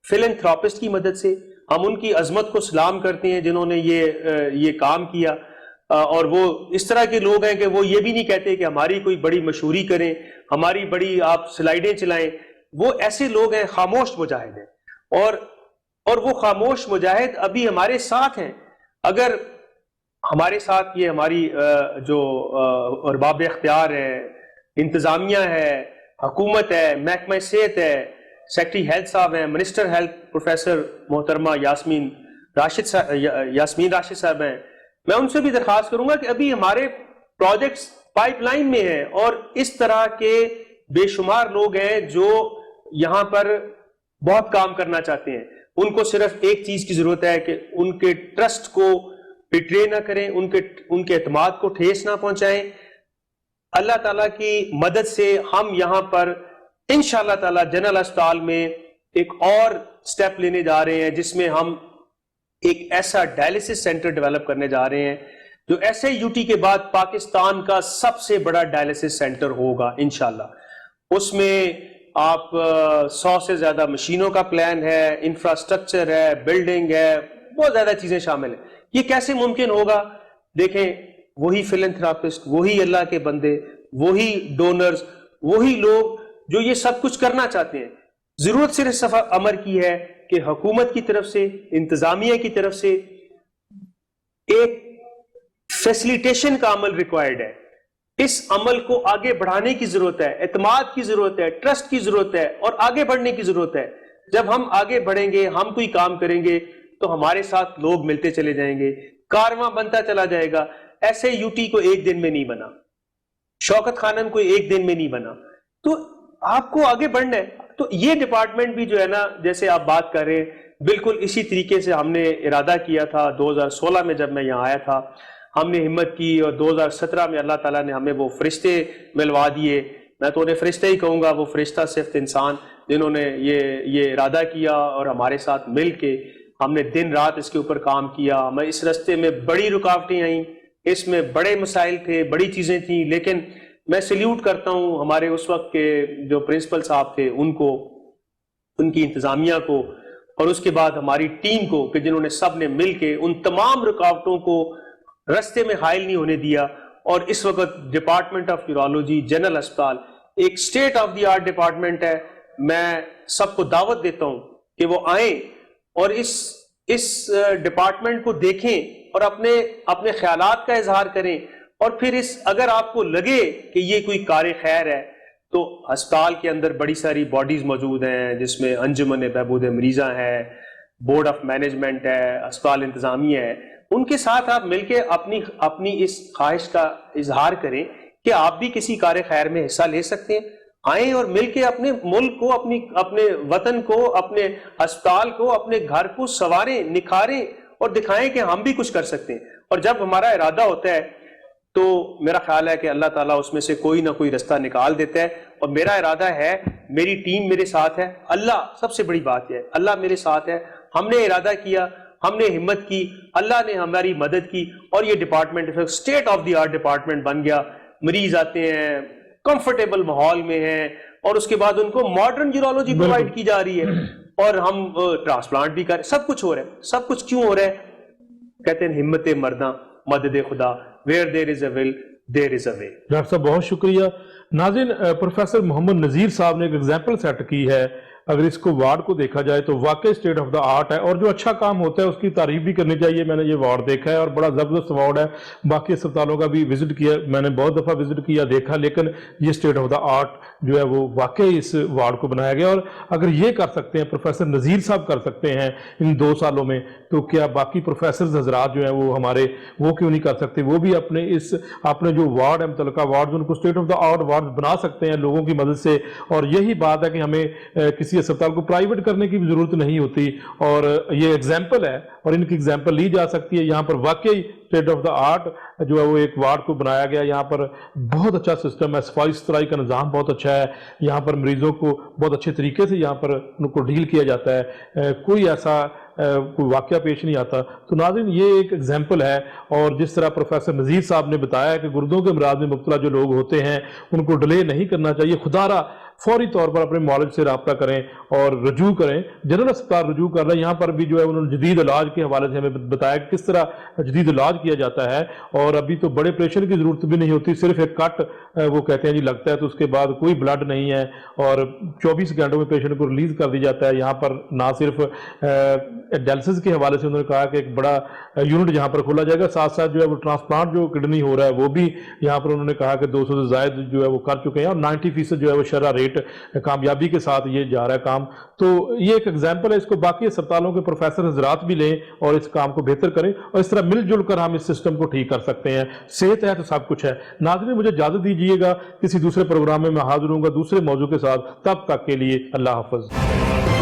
فلنتھراپسٹ کی مدد سے، ہم ان کی عظمت کو سلام کرتے ہیں جنہوں نے یہ کام کیا، اور وہ اس طرح کے لوگ ہیں کہ وہ یہ بھی نہیں کہتے کہ ہماری کوئی بڑی مشہوری کریں، ہماری بڑی آپ سلائیڈیں چلائیں، وہ ایسے لوگ ہیں، خاموش مجاہد ہیں، اور وہ خاموش مجاہد ابھی ہمارے ساتھ ہیں۔ اگر ہمارے ساتھ یہ ہماری جو ارباب اختیار ہے، انتظامیہ ہے، حکومت ہے، محکمہ صحت ہے، سیکٹری ہیلتھ صاحب ہیں، منسٹر ہیلتھ پروفیسر محترمہ یاسمین راشد صاحب ہیں، میں ان سے بھی درخواست کروں گا کہ ابھی ہمارے پروجیکٹس پائپ لائن میں ہیں، اور اس طرح کے بے شمار لوگ ہیں جو یہاں پر بہت کام کرنا چاہتے ہیں۔ ان کو صرف ایک چیز کی ضرورت ہے کہ ان کے ٹرسٹ کو بٹرے نہ کریں، ان کے اعتماد کو ٹھیس نہ پہنچائیں۔ اللہ تعالیٰ کی مدد سے ہم یہاں پر انشاءاللہ تعالیٰ جنرل اسپتال میں ایک اور سٹیپ لینے جا رہے ہیں، جس میں ہم ایک ایسا ڈائلسس سینٹر ڈیولپ کرنے جا رہے ہیں جو ایس اے یو ٹی کے بعد پاکستان کا سب سے بڑا ڈائلسس سینٹر ہوگا انشاءاللہ۔ اس میں آپ 100 سے زیادہ مشینوں کا پلان ہے، انفراسٹرکچر ہے، بلڈنگ ہے، بہت زیادہ چیزیں شامل ہیں۔ یہ کیسے ممکن ہوگا؟ دیکھیں، وہی فلنتھراپسٹ، وہی اللہ کے بندے، وہی ڈونرز، وہی لوگ جو یہ سب کچھ کرنا چاہتے ہیں، ضرورت صرف امر کی ہے کہ حکومت کی طرف سے، انتظامیہ کی طرف سے ایک فیسیلیٹیشن کا عمل ریکوائرڈ ہے۔ اس عمل کو آگے بڑھانے کی ضرورت ہے، اعتماد کی ضرورت ہے، ٹرسٹ کی ضرورت ہے، اور آگے بڑھنے کی ضرورت ہے۔ جب ہم آگے بڑھیں گے، ہم کوئی کام کریں گے تو ہمارے ساتھ لوگ ملتے چلے جائیں گے، کارواں بنتا چلا جائے گا۔ ایسے یو ٹی کو ایک دن میں نہیں بنا، شوکت خانم کو ایک دن میں نہیں بنا، تو آپ کو آگے بڑھنا ہے۔ تو یہ ڈپارٹمنٹ بھی جو ہے نا، جیسے آپ بات کر رہے ہیں، بالکل اسی طریقے سے ہم نے ارادہ کیا تھا 2016 میں جب میں یہاں آیا تھا، ہم نے ہمت کی، اور 2017 میں اللہ تعالیٰ نے ہمیں وہ فرشتے ملوا دیے۔ میں تو انہیں فرشتے ہی کہوں گا، وہ فرشتہ صرف انسان جنہوں نے یہ ارادہ کیا، اور ہمارے ساتھ مل کے ہم نے دن رات اس کے اوپر کام کیا۔ ہمیں اس رستے میں بڑی رکاوٹیں آئیں، اس میں بڑے مسائل تھے، بڑی چیزیں تھیں، لیکن میں سلیوٹ کرتا ہوں ہمارے اس وقت کے جو پرنسپل صاحب تھے ان کو، ان کی انتظامیہ کو، اور اس کے بعد ہماری ٹیم کو کہ جنہوں نے سب نے مل کے ان تمام رکاوٹوں کو رستے میں حائل نہیں ہونے دیا. اور اس وقت ڈپارٹمنٹ آف یورولوجی جنرل اسپتال ایک state of the art department ہے. میں سب کو دعوت دیتا ہوں کہ وہ آئیں اور اس ڈپارٹمنٹ کو دیکھیں اور اپنے خیالات کا اظہار کریں. اور پھر اگر آپ کو لگے کہ یہ کوئی کار خیر ہے تو ہسپتال کے اندر بڑی ساری باڈیز موجود ہیں جس میں انجمن بہبود مریضاں ہے، بورڈ آف مینجمنٹ ہے، ہسپتال انتظامیہ ہے. ان کے ساتھ آپ مل کے اپنی اس خواہش کا اظہار کریں کہ آپ بھی کسی کار خیر میں حصہ لے سکتے ہیں. آئیں اور مل کے اپنے ملک کو، اپنے وطن کو، اپنے ہسپتال کو، اپنے گھر کو سنواریں، نکھاریں اور دکھائیں کہ ہم بھی کچھ کر سکتے ہیں. اور جب ہمارا ارادہ ہوتا ہے تو میرا خیال ہے کہ اللہ تعالیٰ اس میں سے کوئی نہ کوئی رستہ نکال دیتا ہے. اور میرا ارادہ ہے، میری ٹیم میرے ساتھ ہے، اللہ سب سے بڑی بات ہے، اللہ میرے ساتھ ہے. ہم نے ارادہ کیا، ہم نے ہمت کی، اللہ نے ہماری مدد کی اور یہ department state of the art department بن گیا. مریض آتے ہیں، کمفرٹیبل ماحول میں ہیں، اور اس کے بعد ان کو ماڈرن یورولوجی پرووائڈ کی جا رہی ہے، اور ہم ٹرانسپلانٹ بھی کر، سب کچھ ہو رہا ہے. سب کچھ کیوں ہو رہا ہے؟ کہتے ہیں ہمت مرداں مدد خدا، where there is a will there is a way. Doctor صاحب بہت شکریہ. ناظرین، پروفیسر محمد نذیر صاحب نے ایک ایگزامپل سیٹ کی ہے. اگر اس کو وارڈ کو دیکھا جائے تو واقعی اسٹیٹ آف دا آرٹ ہے، اور جو اچھا کام ہوتا ہے اس کی تعریف بھی کرنی چاہیے. میں نے یہ وارڈ دیکھا ہے اور بڑا زبردست وارڈ ہے. باقی اسپتالوں کا بھی وزٹ کیا، میں نے بہت دفعہ وزٹ کیا، دیکھا، لیکن یہ اسٹیٹ آف دا آرٹ جو ہے وہ واقعی اس وارڈ کو بنایا گیا. اور اگر یہ کر سکتے ہیں، پروفیسر نذیر صاحب کر سکتے ہیں ان 2 سالوں میں، تو کیا باقی پروفیسرز حضرات جو ہیں وہ ہمارے، وہ کیوں نہیں کر سکتے؟ وہ بھی اپنے جو وارڈ ہے، متعلقہ وارڈ، ان کو state of the art ward بنا سکتے ہیں لوگوں کی مدد سے. اور یہی بات ہے کہ ہمیں کسی اسپتال کو پرائیویٹ کرنے کی بھی ضرورت نہیں ہوتی. اور یہ ایگزامپل ہے اور ان کی ایگزامپل لی جا سکتی ہے. یہاں پر واقعی اسٹیٹ آف دا آرٹ جو ہے وہ ایک وارڈ کو بنایا گیا. یہاں پر بہت اچھا سسٹم ہے، صفائی ستھرائی کا نظام بہت اچھا ہے. یہاں پر مریضوں کو بہت اچھے طریقے سے یہاں پر ان کو ڈیل کیا جاتا ہے، کوئی ایسا کوئی واقعہ پیش نہیں آتا. تو ناظرین، یہ ایک ایگزامپل ہے. اور جس طرح پروفیسر نذیر صاحب نے بتایا کہ گردوں کے امراض میں مبتلا جو لوگ ہوتے ہیں ان کو ڈیلے نہیں کرنا چاہیے، خدارہ فوری طور پر اپنے معالج سے رابطہ کریں اور رجوع کریں. جنرل اسپتال رجوع کر رہے ہیں. یہاں پر بھی جو ہے انہوں نے جدید علاج کے حوالے سے ہمیں بتایا کہ کس طرح جدید علاج کیا جاتا ہے. اور ابھی تو بڑے آپریشن کی ضرورت بھی نہیں ہوتی، صرف ایک کٹ وہ کہتے ہیں جی لگتا ہے تو اس کے بعد کوئی بلڈ نہیں ہے اور 24 گھنٹوں میں پیشنٹ کو ریلیز کر دی جاتا ہے. یہاں پر نہ صرف ڈائلسس کے حوالے سے انہوں نے کہا کہ ایک بڑا یونٹ جہاں پر کھولا جائے گا، ساتھ ساتھ جو ہے وہ ٹرانسپلانٹ جو کڈنی ہو رہا ہے وہ بھی یہاں پر انہوں نے کہا کہ 200 سے زائد جو ہے وہ کر چکے ہیں، اور 90% جو ہے وہ شرح ریٹ کامیابی کے ساتھ یہ جا رہا ہے کام. تو یہ ایک ایگزامپل ہے. اس کو باقی اسپتالوں کے پروفیسر حضرات بھی لیں اور اس کام کو بہتر کریں، اور اس طرح مل جل کر ہم اس سسٹم کو ٹھیک کر سکتے ہیں. صحت ہے تو سب کچھ ہے. ناظرین، مجھے اجازت دیجیے گا، کسی دوسرے پروگرام میں حاضر ہوں گا دوسرے موضوع کے ساتھ. تب تک کے لیے اللہ حافظ.